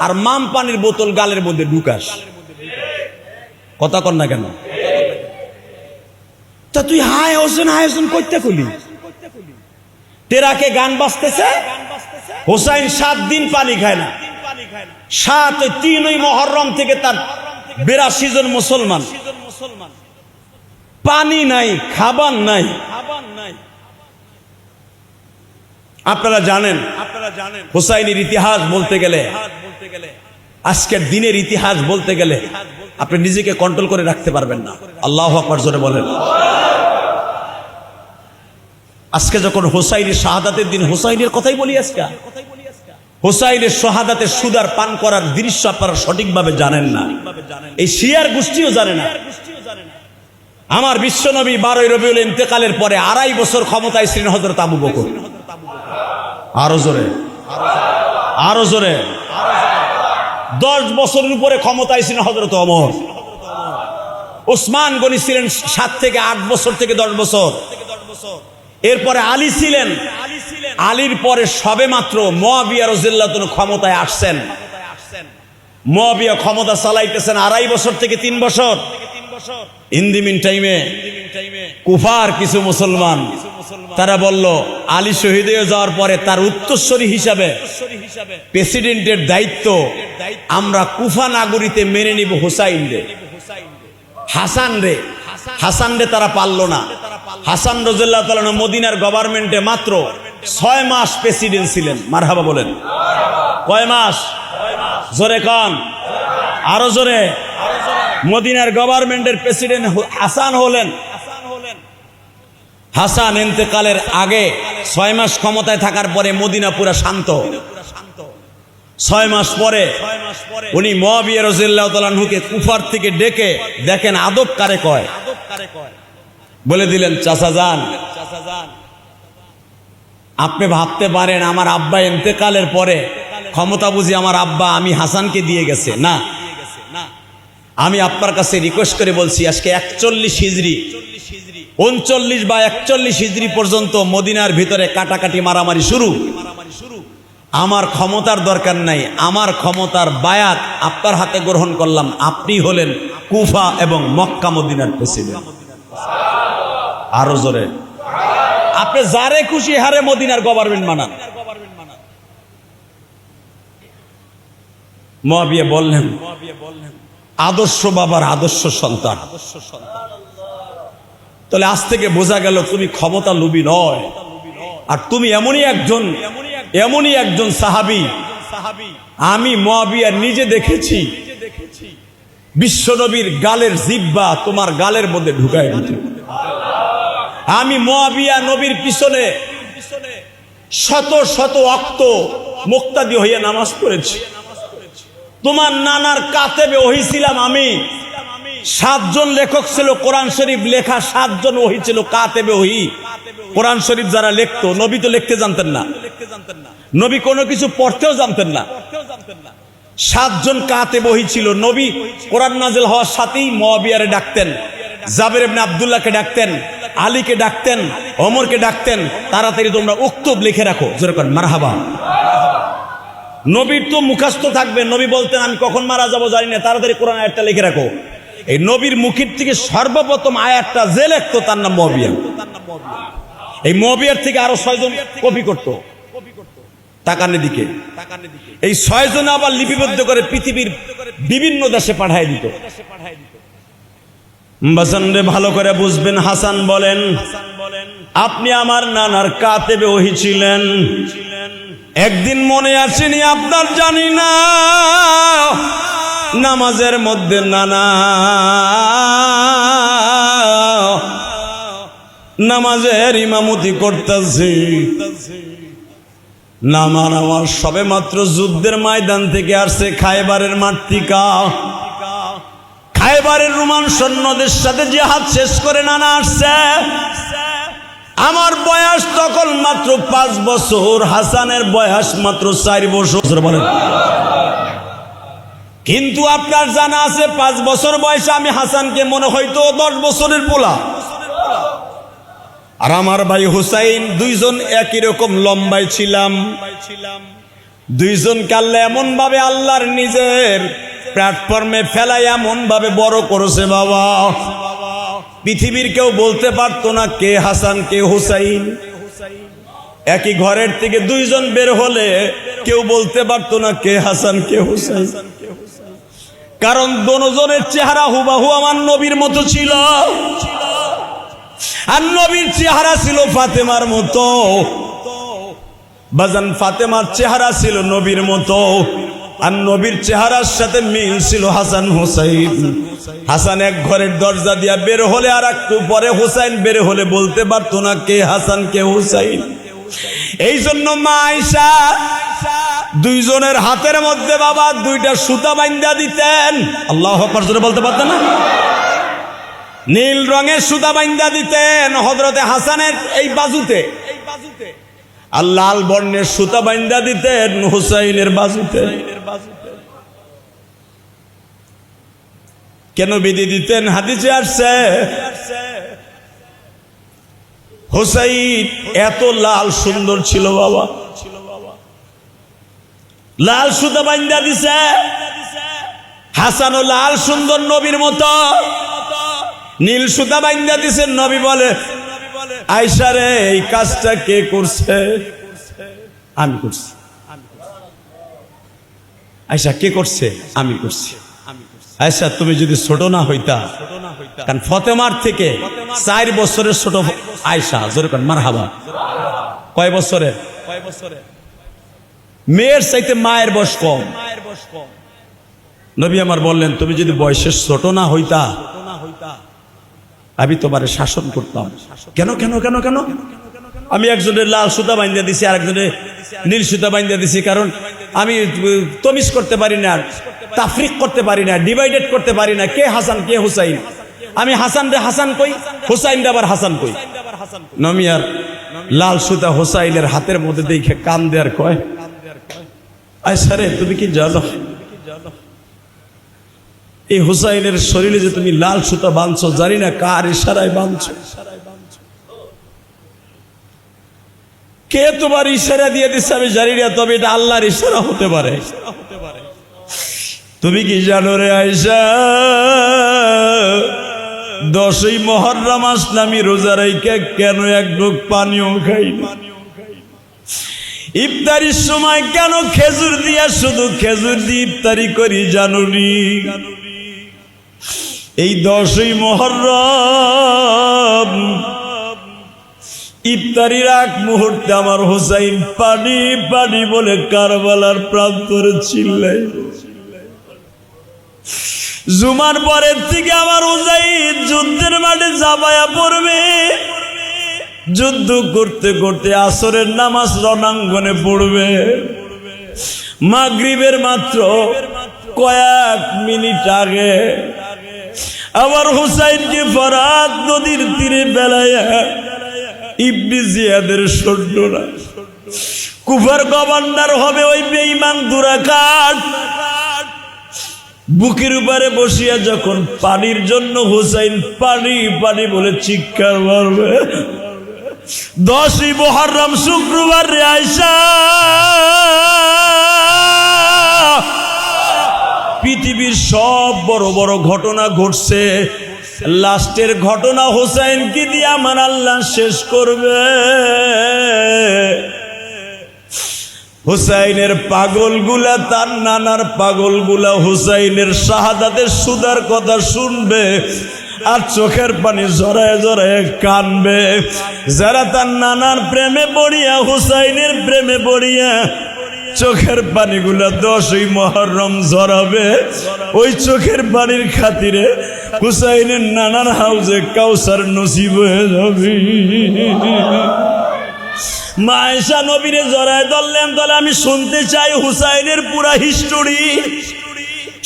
আর মাম পানির বোতল গালের মধ্যে ঢুকাস। কথা কর না কেন? তা তুই হাই হোসেন, হাই হোসেন করতে খুলি? টেরাকে গান বাজতেছে, হুসাইন 7 দিন পানি খায় না। 3ই মুহররম থেকে তার 82 জন মুসলমান, পানি নাই, খাবার নাই। আপনারা জানেন হুসাইনের ইতিহাস বলতে গেলে, আজকের দিনের ইতিহাস বলতে গেলে আপনি নিজেকে কন্ট্রোল করে রাখতে পারবেন না। আল্লাহু আকবার জোরে বলেন। আজকে যখন হুসাইনের শাহাদাতের দিন, হুসাইনের কথাই বলি আজকে। হুসাইনের শাহাদাতের সুদার পান করার দৃশ্য আপনারা সঠিকভাবে জানেন না, এই শিয়ার গোষ্ঠীও জানে না। আমার বিশ্বনবী 12 রবিউল ইন্তেকালের পরে 2.5 বছর ক্ষমতায় ছিলেন হযরত আবু বকর। আরো জোরে, আরো জোরে। 10 বছরের উপরে ক্ষমতায় ছিলেন হযরত ওমর। ওসমান গনি ছিলেন 7 থেকে 8 বছর থেকে 10 বছর। এরপরে আলী ছিলেন। আলীর পরে সবে মাত্র মুয়াবিয়া রাদিয়াল্লাহু আনহু ক্ষমতায় আসছেন। মুয়াবিয়া ক্ষমতা চালাইতেছেন 2.5 বছর থেকে 3 বছর। ইন দি মিন টাইমে কুফার কিছু মুসলমান তারা বলল, আলী শহীদ হয়ে যাওয়ার পরে তার উত্তরসূরি হিসাবে প্রেসিডেন্টের দায়িত্ব আমরা কুফা নাগরিতে মেনে নিব হুসাইন রে, হাসান রে। হাসান রে তারা পারল না। হাসান রাদিয়াল্লাহু তাআলা মদিনার গভর্নমেন্টে মাত্র 6 মাস প্রেসিডেন্ট ছিলেন। মারহাবা বলেন। কয় মাস? জোরে কান, আরো জোরে। মদিনার গভর্নমেন্টের প্রেসিডেন্ট হাসান হলেন। হাসান ইন্তেকালের আগে 6 মাস ক্ষমতায় থাকার পরে মদিনা পুরা শান্ত। 6 মাস পরে উনি মুয়াবিয়া রাদিয়াল্লাহু তাআলা আনহুকে কুফার থেকে ডেকে দেখেন আদব কারে কয়, বলে দিলেন, চাচা যান, আপনি ভাবতে পারেন আমার আব্বা ইন্তেকালের পরে ক্ষমতা বুঝি আমার আব্বা আমি হাসানকে দিয়ে গেছে। না, আমি আপনার কাছে রিকোয়েস্ট করে বলছি, আজকে 41 হিজরি, 39 বা 41 হিজরি পর্যন্ত মদিনার ভিতরে কাটাকাটি মারামারি শুরু। আমার ক্ষমতার দরকার নাই, আমার ক্ষমতার বায়াত আপনার হাতে গ্রহণ করলাম। আপনি হলেন কুফা এবং মক্কা মদিনার প্রেসিডেন্ট। আরো জোরে। আপনি যারে খুশি হারে মদিনার গভর্নমেন্ট বানান। মুয়াবিয়া বললেন, আদর্শ বাবার আদর্শ সন্তান। তাহলে আজ থেকে বোঝা গেল তুমি ক্ষমতা লোভী নয়, আর তুমি এমনই একজন সাহাবী। আমি মুয়াবিয়া নিজে দেখেছি বিশ্বনবীর গালের জিহ্বা তোমার গালের মধ্যে ঢুকায় দিত। আমি মুয়াবিয়া নবীর পিছনে শত শত ওয়াক্ত মুক্তাদি হইয়া নামাজ পড়েছি। তোমার নানার কাতেবে ওহী ছিলাম আমি। 7 জন লেখক ছিল কোরআন শরীফ লেখা, 7 জন ওহী ছিল কাতেবে ওহী। কোরআন শরীফ যারা লিখতো, নবী তো লিখতে জানতেন না, নবী কোনো কিছু পড়তেও জানতেন না। 7 জন কাতেবে ওহী ছিল। নবী কোরআন নাযিল হওয়ার সাথেই মুয়াবিয়ারে ডাকতেন, জাবের ইবনে আব্দুল্লাহকে ডাকতেন, আলীকে ডাকতেন, ওমরকে ডাকতেন, তাড়াতাড়ি তোমরা উক্তব লিখে রাখো। যেরকম মারহাবা। নবীর তো মুখস্থ থাকবে, নবী বলতেন আমি কখন মারা যাবো জানি না, তাড়াতাড়ি কোরআন আয়াতটা লিখে রাখো। এই নবীর মুখের থেকে সর্বপ্রথম আয়াতটা যে লিখতো তার নাম মুয়াবিয়া। এই মুয়াবিয়ার থেকে আরো 6 জন কপি করতো তাকানের দিকে। এই 6 জন আবার লিপিবদ্ধ করে পৃথিবীর বিভিন্ন দেশে পাঠায় দিত। বাজান রে, ভালো করে বুঝবেন। হাসান বলেন, আপনি আমার নানার কাতেবে ওহী ছিলেন। একদিন মনে আসেনি আপনার জানি না, নামাজের মধ্যে নানা নামাজের ইমামতি করতেছি। নামান আমার সবে মাত্র যুদ্ধের ময়দান থেকে আসছে, খায়বারের মাঠ থেকে। খায়বারের রোমান সৈন্যদের সাথে জিহাদ শেষ করে নানা আসছে। আমার বয়স তখন মাত্র 5 বছর, হাসানের বয়স মাত্র 4 বছর। বলেন, কিন্তু আপনার জানা আছে 5 বছর বয়সে আমি হাসানকে মনে হয়তো 10 বছরের পোলা। আর আমার ভাই হুসাইন, 2 জন একই রকম লম্বাই ছিলাম। 2 জনকে আল্লাহ এমন ভাবে আল্লাহর নিজের প্ল্যাটফর্মে ফেলাই এমন ভাবে বড় করেছে বাবা, পৃথিবীর কেউ বলতে পারতো না কে হাসান কে হুসাইন। একই ঘরের থেকে 2 জন বের হলে কেউ বলতে পারতো না কে হাসান কে হুসাইন, কারণ দুজনের চেহারা হুবাহু আমার নবীর মতো ছিল। আর নবীর চেহারা ছিল ফাতেমার মতো। বাজান, ফাতেমার চেহারা ছিল নবীর মতো, আর নবীর চেহারার সাথে মিল ছিল হাসান হুসাইন। হাসান এক ঘরের দরজা দিয়া বের হলে আর একটু পরে হুসাইন বের হলে বলতে পারতো না কে হাসান কে হুসাইন। এই জন্য মা আয়েশা দুইজনের হাতের মধ্যে বাবা দুইটা সুতা বাইন্ধা দিতেন। আল্লাহু আকবার জোরে বলতে পারতেন না? নীল রঙের সুতা বাইন্ধা দিতেন হযরতে হাসানের এই বাজুতে, আর লাল বর্ণের সুতা বাইন্ধা দিতেন হুসাইনের বাজুতে। কেন বিধি দিতেন? হাদিসে আসছে হুসাইন এত লাল সুন্দর ছিল বাবা, লাল সুতা বাইন্ধা দিছে। হাসানও লাল সুন্দর নবীর মতো নীল সুতা বাইন্ধা দিছে। নবী বলে আয়েশা রে এই কাজটা কে করছে? আমি করছি। আয়েশা কে করছে? আমি করছি। আয়েশা তুমি যদি ছোট না হইতা, কারণ ফাতেমার থেকে 4 বছরের ছোট আয়েশা, জোরে কোন মারহাবা। কয় বছরের? মেয়ের চাইতে মায়ের বয়স কম। নবী আমার বললেন তুমি যদি বয়সের ছোট না হইতা আমি তোমারে শাসন করতাম। কেন কেন কেন কেন? আমি একজনের লাল সুতা বাইন্ধা দিছি, আরেকজনের নীল সুতা বাইন্ধা দিছি, কারণ আমি তমিজ করতে পারি না, তাফরিক করতে পারি না, ডিভাইডেড করতে পারি না কে হাসান কে হুসাইন। আমি হাসান রে হাসান কই, হুসাইন রে আবার হাসান কই। নবী আর লাল সুতা হুসাইনের হাতের মধ্যে দেখে কান দেয়ার কয় আয়েশা রে তুমি কি জানো এই হুসাইনের শরীরে যে তুমি লাল সুতা বাঁধছো, জানি না কার ইশারায় বাঁধছো, কে তোমার ইশারা দিয়ে দিচ্ছে আমি জানি না, তবে এটা আল্লাহর ইশারা হতে পারে। তুমি কি জানো রে আয়েশা 10ই মুহররম আসলে আমি রোজা রাইখা কেন এক ঢোক পানিও খাই না? ইফতারির সময় কেন খেজুর দিয়া, শুধু খেজুর দিয়ে ইফতারি করি জানুনি? এই 10ই মুহররম ইফতারির আগ মুহূর্তে আমার হুসাইন পানি পানি বলে কারবালার প্রান্তরে চিল্লাই। জুমার পরের থেকে আমার হুসাইন যুদ্ধের মাঠে ঝাঁপায়া পড়বে। যুদ্ধ করতে করতে আসরের নামাজ রণাঙ্গনে পড়বে। মাগরিবের মাত্র কয়েক মিনিট আগে আমার হুসাইনকে ফরাত নদীর তীরে বেলায়া ইবনে জিয়াদের সৈন্যরা, কুফার গভর্নর হবে ওই বেঈমান দুরাকাত, বুকের উপরে বসিয়া যখন পানির জন্য হুসাইন পানি পানি বলে চিৎকার মারবে। 10ই মুহররম শুক্রবার রে আয়েশা, পৃথিবীর সব বড় বড় ঘটনা ঘটছে, লাস্টের ঘটনা হুসাইনকে দিয়ে আমার আল্লাহ শেষ করবে। হুসাইনের পাগলগুলা, তার নানার পাগলগুলা হুসাইনের শাহাদাতের সুদার কথা শুনবে আর চোখের পানি জড়ায় জড়ায় কানবে। যারা তার নানার প্রেমে পড়িয়া, হুসাইনের প্রেমে পড়িয়া চোখের পানিগুলা 10ই মুহররম জড়াবে, ওই চোখের পানির খাতিরে হুসাইনের নানার হাউজে কাউসার নসিব হয়ে যাবে। মা আয়েশা নবীরে জড়ায় ধরলেন, তাহলে আমি শুনতে চাই হুসাইনের পুরা হিস্টোরি।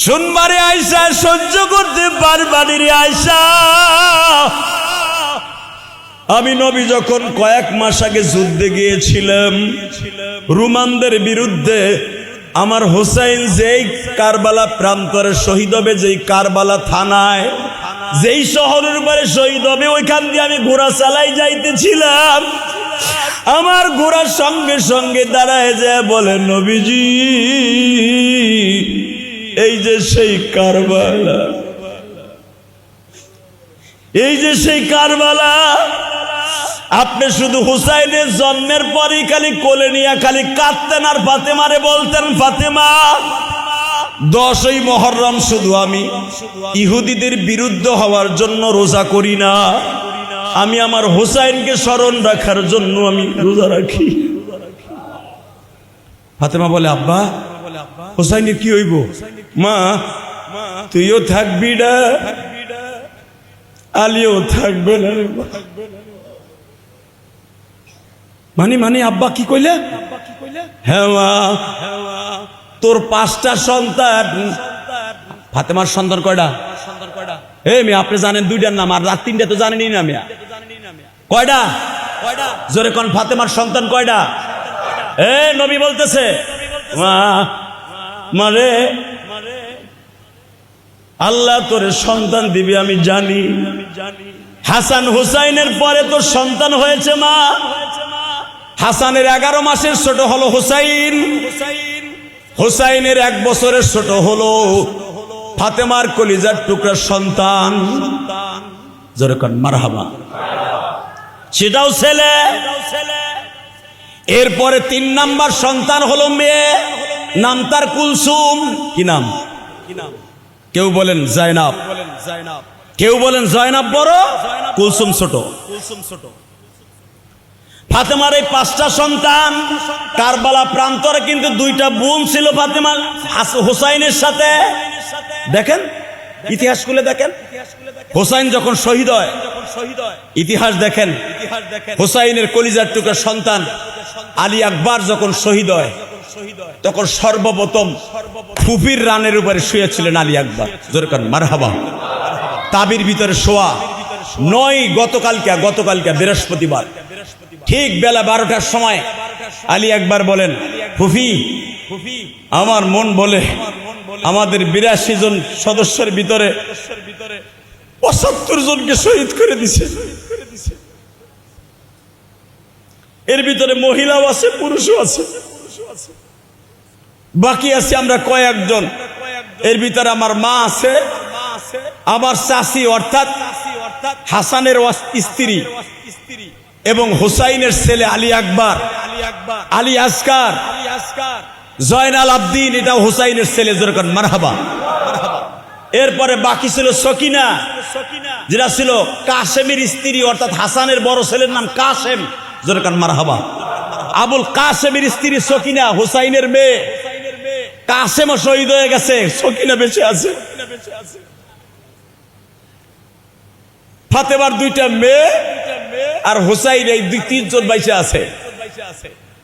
শুনবারে আয়েশা, সহ্য করতে পারবানি রে আয়েশা। আমি নবী যখন কয়েক মাস আগে যুদ্ধে গিয়েছিলাম রোমানদের বিরুদ্ধে, আমার হুসাইন যেই কারবালা প্রান্তরে শহীদ হবে, যেই কারবালা থানায়, যেই শহরের উপরে শহীদ হবে, ওইখান দিয়ে আমি ঘোড়া চালাই যাইতেছিলাম। আমার ঘোড়ার সঙ্গে সঙ্গে দাঁড়ায় যায় বলে নবীজি এই যে সেই কারবালা, এই যে সেই কারবালা। আপনি শুধু হুসাইনের জন্মের পরই খালি কোলে নিয়ে খালি কাঁদতেন আর ফাতেমারে বলতেন ফাতেমা। 10ই মুহররম শুধু আমি ইহুদিদের বিরুদ্ধে হওয়ার জন্য রোজা করি না, আমি আমার হুসাইনকে স্মরণ রাখার জন্য আমি রোজা রাখি। ফাতেমা বলে আব্বা হুসাইনের কি হইব? মা তুইও থাকবি না, আলীও থাকবে না। মানে আব্বা কি কইলে? হ্যাঁ মা, তোর 5টা সন্তান। ফাতেমার সন্তান কয়টা? এই মেয়ে আপনি জানেন 2টার নাম, আর রাত 3টা তো জানেনই না মেয়া। কয়টা? জোরে কোন, ফাতেমার সন্তান কয়টা? এ নবী বলতেছে মা, মারে আল্লাহ তোরে সন্তান দিবি আমি জানি। হাসান হুসাইনের পরে তোর সন্তান হয়েছে মা। হাসানের 11 মাসের ছোট হলো হুসাইন, হুসাইনের 1 বছরের ছোট হলো ফাতেমার কলিজার টুকরা সন্তান। জোরে কোন মারহাবা। সেটাও ছেলে। এরপরে 3 নাম্বার সন্তান হলো মেয়ে, নাম তার কুলসুম। কি নাম? কেউ বলেন জায়নাব, কেউ বলেন জয়নাব বড়, কুলসুম ছোট। ফাতেমার এই 5টা সন্তান। কারবালা প্রান্তরে কিন্তু 2টা বোন ছিল ফাতেমা হুসাইনের সাথে। দেখেন ইতিহাস খুলে দেখেন, হুসাইন যখন শহীদ হয়, ইতিহাস দেখেন, হুসাইনের কলিজার টুকরা সন্তান আলী আকবর যখন শহীদ হয়, তখন সর্বপ্রথম ফুফির রানের উপরে শুয়েছিলেন আলী আকবর। জোরে করেন মারহাবা। তাবির ভিতরে শোয়া 9 গতকালকে বৃহস্পতিবার ঠিক বেলা 12টার সময় আলী আকবর বলেন, ফুফি আমার মন বলে আমাদের 82 জন সদস্যের ভিতরে 75 জনকে শহীদ করে দিছে। এর ভিতরে মহিলাও আছে, পুরুষও আছে, বাকি আছে আমরা কয়েকজন। এর ভিতরে আমার মা আছে, আমার চাচি অর্থাৎ হাসানের স্ত্রী এবং হুসাইনের ছেলে আলী আকবর, আলী আসকার, জয়নাল আবদিন, এটা হুসাইনের ছেলে। যেরকম মারহাবা। এরপরে বাকি ছিল সকিনা, যেটা ছিল কাসেমের স্ত্রী অর্থাৎ হাসানের বড় ছেলের নাম কাসেম। যেরকম মারহাবা। আবুল কাসেমের স্ত্রী সকিনা, হুসাইনের মেয়ে। কাসেমও শহীদ হয়ে গেছে, সকিনা বেঁচে আছে। ফাতেমার 2টা মেয়ে আর হুসাইন এই 2-3 জন বেঁচে আছে।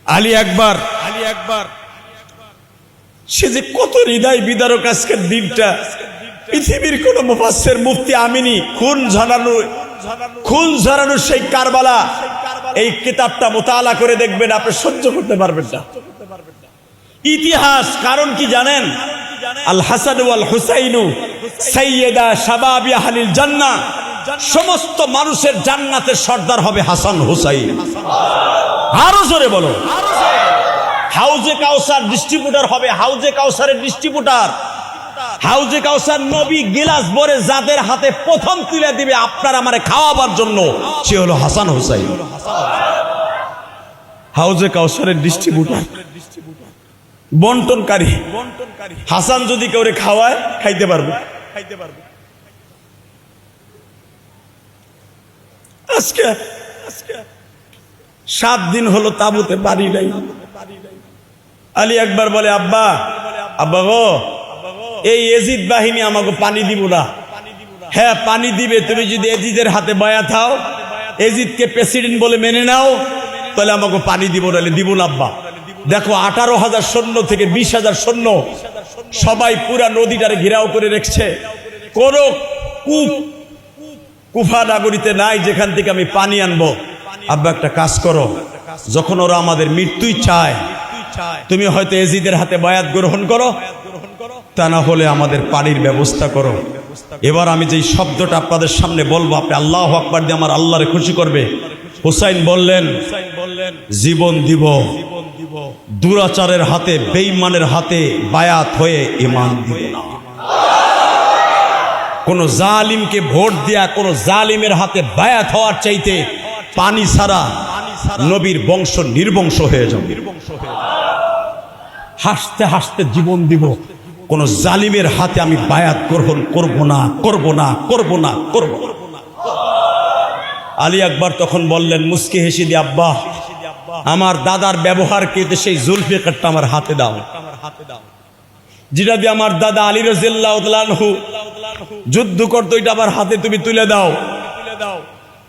আলী আকবর সে যে কত হৃদয় বিদারক আজকের দিনটা। পৃথিবীর কোন মুফাসসির মুফতি আমিনী খুন ঝরানো সেই কারবালা এই কিতাবটা মুতালা করে দেখবেন, আপনি সহ্য করতে পারবেন না ইতিহাস। কারণ কি জানেন? আল হাসান ওয়াল হুসাইনু সাইয়্যিদা শাবাবি আহলিল জান্নাহ। সমস্ত মানুষের জান্নাতের সর্দার হবে হাসান হুসাইন। আরো জোরে বলো। হাউজে কাউসার ডিস্ট্রিবিউটর হবে, হাউজে কাউসারের ডিস্ট্রিবিউটর। হাউজে কাউসার নবী গিলাস ভরে যাদের হাতে প্রথম তুলে দিবে আপনার আমারে খাওয়াবার জন্য, সে হলো হাসান হুসাইন। হাউজে কাউসারের ডিস্ট্রিবিউটর, বন্টনকারী। হাসান যদি কেউ খাওয়ায় খাইতে পারবে। আজকে 7 দিন হলো তাবুতে বাড়ি নাই। আলী আকবর বলে, আব্বা গো, এই এজিদ বাহিনী আমাকে পানি দিব না। হ্যাঁ পানি দিবে, তুমি যদি এজিদের হাতে বায়াত হও, এজিদকে প্রেসিডেন্ট বলে মেনে নাও, তাহলে আমাকে পানি দিব, নাহলে দিব না আব্বা। দেখো 18,000 সৈন্য থেকে 20,000 সৈন্য সবাই পুরা নদীটারে ঘেরাও করে রেখেছে। কোন কুফা নাগরিতে নাই যেখান থেকে আমি পানি আনবো। আব্বা একটা কাজ করো, যখন ওরা আমাদের মৃত্যুই চায়, তুমি হয়তো এজিদের হাতে বায়াত গ্রহণ করো, তা না হলে আমাদের পানির ব্যবস্থা করো। এবার আমি যেই শব্দটা আপনাদের সামনে বলবো, আপনি আল্লাহু আকবার দিয়ে আমার আল্লাহরে খুশি করবে। হুসাইন বললেন, জীবন দিব, দুরাচারের হাতে, বেঈমানের হাতে বায়াত হয়ে ঈমান দিব না। কোন জালিমকে ভোট দেয়া, কোন জালিমের হাতে বায়াত হওয়ার চাইতে পানি ছাড়া নবীর বংশ নির্বংশ হয়ে যাবে। হাসতে হাসতে জীবন দিব, কোন জালিমের হাতে আমি বায়াত গ্রহণ করব না। আলী আকবর তখন বললেন মুস্কি হেসে দিয়ে, আব্বা আমার দাদার ব্যবহার কে, সেই জুলফিকারটা আমার হাতে দাও। যেটা দিয়ে আমার দাদা আলী রাদিয়াল্লাহু তাআলা আনহু যুদ্ধ করতো, এটা আমার হাতে তুমি তুলে দাও।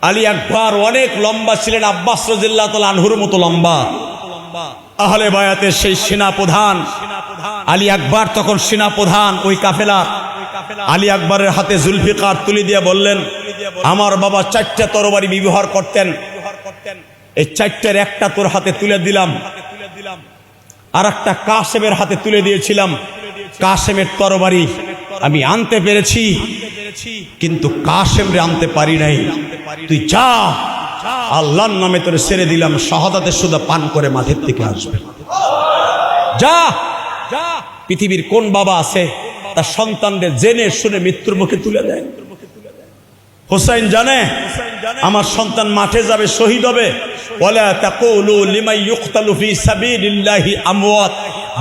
আলী আকবর অনেক লম্বা ছিলেন, আব্বাস রাদিয়াল্লাহু তাআলা আনহুর মতো লম্বা। আহলে বায়াতের সেই সেনাপ্রধান আলী আকবর, তখন সেনাপ্রধান ওই কাফেলা। আলী আকবরের হাতে জুলফিকার তুলে দিয়ে বললেন, আমার বাবা 4টা তরবারি ব্যবহার করতেন, এই 4টার একটা তোর হাতে তুলে দিলাম, আর একটা কাসেমের হাতে তুলে দিয়েছিলাম। কাসেমের তরবারি আমি আনতে পেরেছি, কিন্তু কাসেমরে আনতে পারি নাই। তুই যা, আল্লাহর নামে তোরে ছেড়ে দিলাম, শাহাদাতের সুদা পান করে মাঠের থেকে আসবে। যা। পৃথিবীর কোন বাবা আছে তার সন্তানদের জেনে শুনে মৃত্যুর মুখে তুলে দেয়? হুসাইন জানে আমার সন্তান মাঠে যাবে, শহীদ হবে। ওয়ালা তাকুলু লিমান ইউকতালু ফি সাবিলিল্লাহি আমওয়াত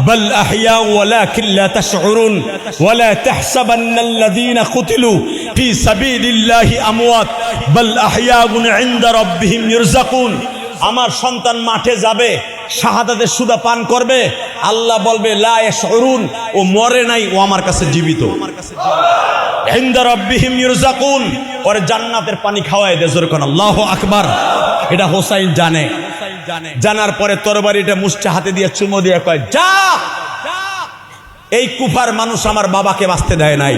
বাল আহইয়া ওয়ালাকিন লা তাশউরুন ওয়ালা তাহসাবান্নাল্লাযীনা কুতিলু ফি সাবিলিল্লাহি আমওয়াত বাল আহইয়াউন ইনদা রাব্বিহিম ইরযাকুন। আমার সন্তান মাঠে যাবে, শাহাদাতের সুদা পান করবে, আল্লাহ বলবে লা ইয়াশউরুন, ও মরে নাই, ও আমার কাছে জীবিত। ইনদা রাব্বিহিম ইরযাকুন, ওরে জান্নাতের পানি খাওয়ায় দে। জোরে কোন আল্লাহু আকবার। এটা হোসাইন জানে। জানার পরে তরবারিটা মুষ্টি হাতে দিয়ে চুমো দিয়ে কয়, যা। এই কুফার মানুষ আমার বাবাকে বাঁচতে দেয় নাই,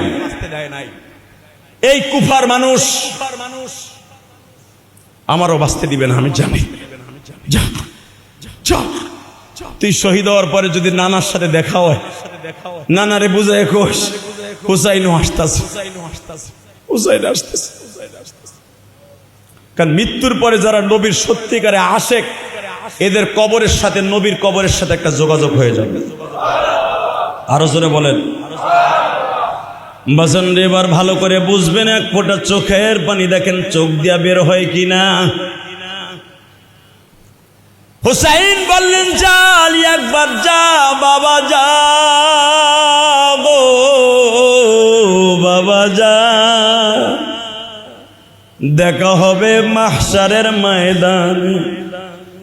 এই কুফার মানুষ আমারও বাঁচতে দিবে না, আমি জানি। যা, তুই শহীদ হওয়ার পরে যদি নানার সাথে দেখা হয়, নানারে বুঝায় কোষ হুসাইন আসতেছে, হুসাইন আসতেছে। কারণ মৃত্যুর পরে যারা নবীর সত্যিকারে আশেক, এদের কবরের সাথে নবীর কবরের সাথে একটা যোগাযোগ হয়ে যাবে। আরো জোরে বলেন। বাজান এবার ভালো করে বুঝবেন, এক ফোঁটা চোখের পানি দেখেন চোখ দিয়া বের হয় কিনা। হুসাইন বললেন, যা আলী আকবর যা, বাবা যা গো, বাবা যা, দেখা হবে মাহশারের ময়দানে।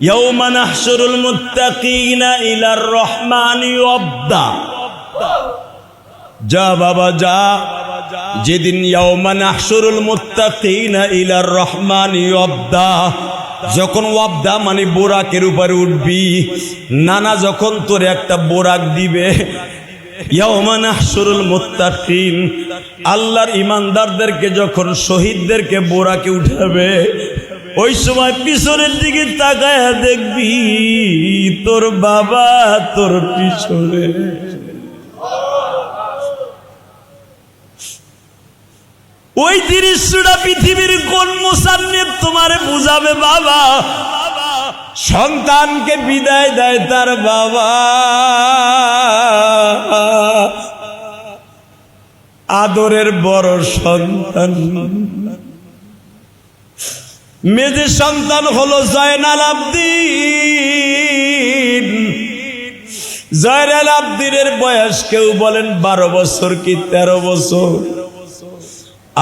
ইয়াউমা নাহশুরুল মুত্তাকিনা ইলার রহমানি ওয়াবদা। যা বাবা যা, যেদিন ইয়াউমা নাহশুরুল মুত্তাকিনা ইলার রহমানি ওয়াবদা, যখন ওয়াবদা মানে বোরাকের উপরে উঠবি, নানা যখন তোর একটা বোরাক দিবে, ইয়াউমা নাহশুরুল মুত্তাকিন, আল্লাহর ইমানদারদেরকে যখন শহীদদেরকে বোরাকে উঠাবে, ওই সময় পিছনের দিকে তাকায় দেখবি তোর বাবা তোর পিছনে। ওই দৃশ্যটা পৃথিবীর কোন মুসান্নিফ তোমারে বুঝাবে? বাবা সন্তানকে বিদায় দেয় তার বাবা, আদরের বড় সন্তান, মেজে সন্তান হলো জয়নাল আবদিন। জয়নাল আবদিনের বয়স কেউ বলেন 12 বছর কি 13 বছর,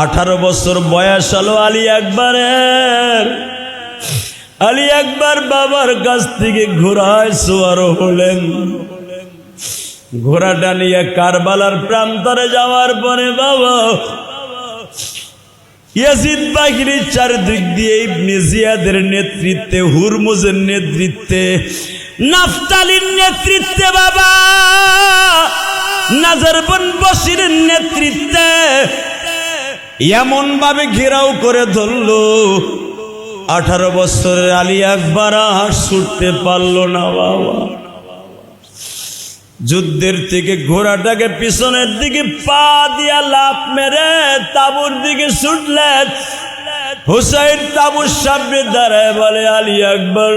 18 বছর বয়স হলো আলী আকবরের। আলী আকবর বাবার কাছ থেকে ঘোড়ায় সওয়ার হলেন। ঘোড়াটা নিয়ে কারবালার প্রান্তরে যাওয়ার পরে বাবা ইয়াজিদ বাহিনীর চারদিক দিয়ে ইবনে জিয়াদের নেতৃত্বে, হুরমুজের নেতৃত্বে, নাফতালির নেতৃত্বে, বাবা নাজার বিন বশিরের নেতৃত্বে এমন ভাবে ঘেরাও করে ধরলো, 18 বছরের আলী আকবর আর ছুটতে পারলো না। বাবা যুদ্ধের থেকে ঘোড়াটাকে পিছনের দিকে পা দিয়া লাফ মেরে তাবুর দিকে ছুটলেন। হুসাইন তাবুর সামনে দাঁড়ায় বলে, আলী আকবর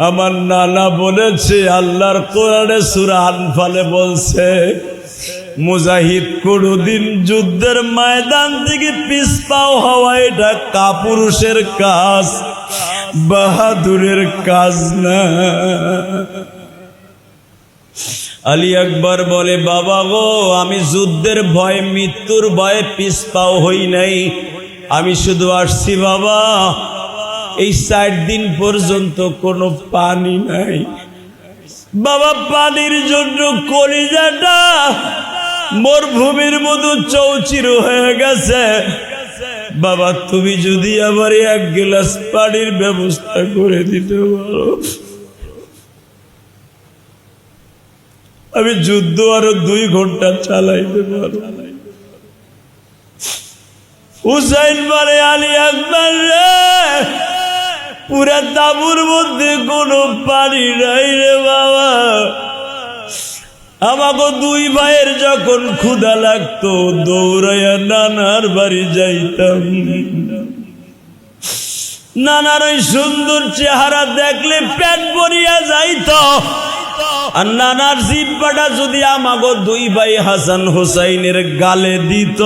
আমার নানা বলেছে, আল্লাহর কোরআনে সূরা আনফালে বলছে, মুজাহিদ কোনদিন যুদ্ধের ময়দান থেকে পিছপাও হওয়া এটা কাপুরুষের কাজ, বাহাদুরের কাজ না। আলী আকবর বলে, বাবা গো আমি যুদ্ধের ভয়ে, মৃত্যুর ভয়ে পিছপাও হই নাই, আমি শুধু আসছি বাবা এই 4 দিন পর্যন্ত কোনো পানি নাই, বাবা পানির জন্য কলিজাটা মরুভূমির মতো চৌচির হয়ে গেছে। বাবা তুমি যদি আবার এক গ্লাস পানির ব্যবস্থা করে দিতে পারো, আমি যুদ্ধ আরো 2 ঘন্টা চালাইতে পারো। হুসাইন বলে, আলী আকবর রে, পুরা তাঁবুর মধ্যে কোনো পানি নাই রে বাবা। আমাকে 2 ভাইয়ের যখন ক্ষুধা লাগতো দৌড়াইয়া নানার বাড়ি যাইতাম। নানার ওই সুন্দর চেহারা দেখলে পেট ভরিয়া যাইত। আর নানার জিহ্বাটা যদি আমাকে 2 ভাই হাসান হোসাইনের গালে দিত,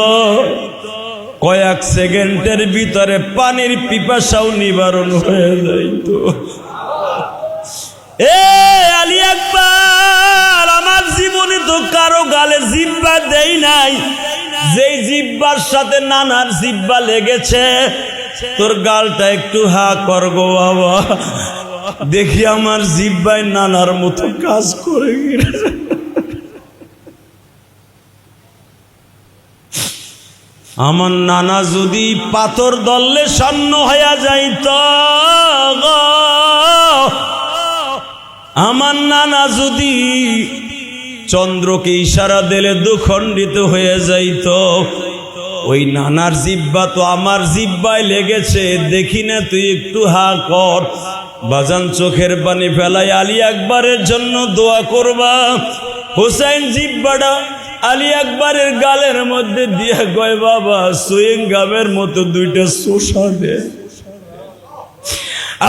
কয়েক সেকেন্ডের ভিতরে পানির পিপাসাও নিবারণ হয়ে যাইত। এ আলী আকবর, আমার জীবনে তো কারো গালে জিহ্বা দেই নাই। যেই জিহ্বার সাথে নানার জিহ্বা লেগেছে, তোর গালটা একটু হা কর গো বাবা, দেখি আমার জিহ্বায় নানার মতো কাজ করে গেছে। আমার নানা যদি পাথর দললে স্বর্ণ হইয়া যাইত, আমার নানা যদি চন্দ্রকে ইশারা দিলে 2 খণ্ডিত হয়ে যাইত। ওই নানার জিহ্বা তো আমার জিহ্বায় লেগেছে, দেখি না তুই একটু হা কর। বাজান চোখের পানি ফেলাই আলী আকবরের জন্য দোয়া করবা। হুসাইন জিহ্বাটা আলী আকবরের গালের মধ্যে দিয়ে গয়, বাবা সুইং গামের মতো 2টা শোষা দে।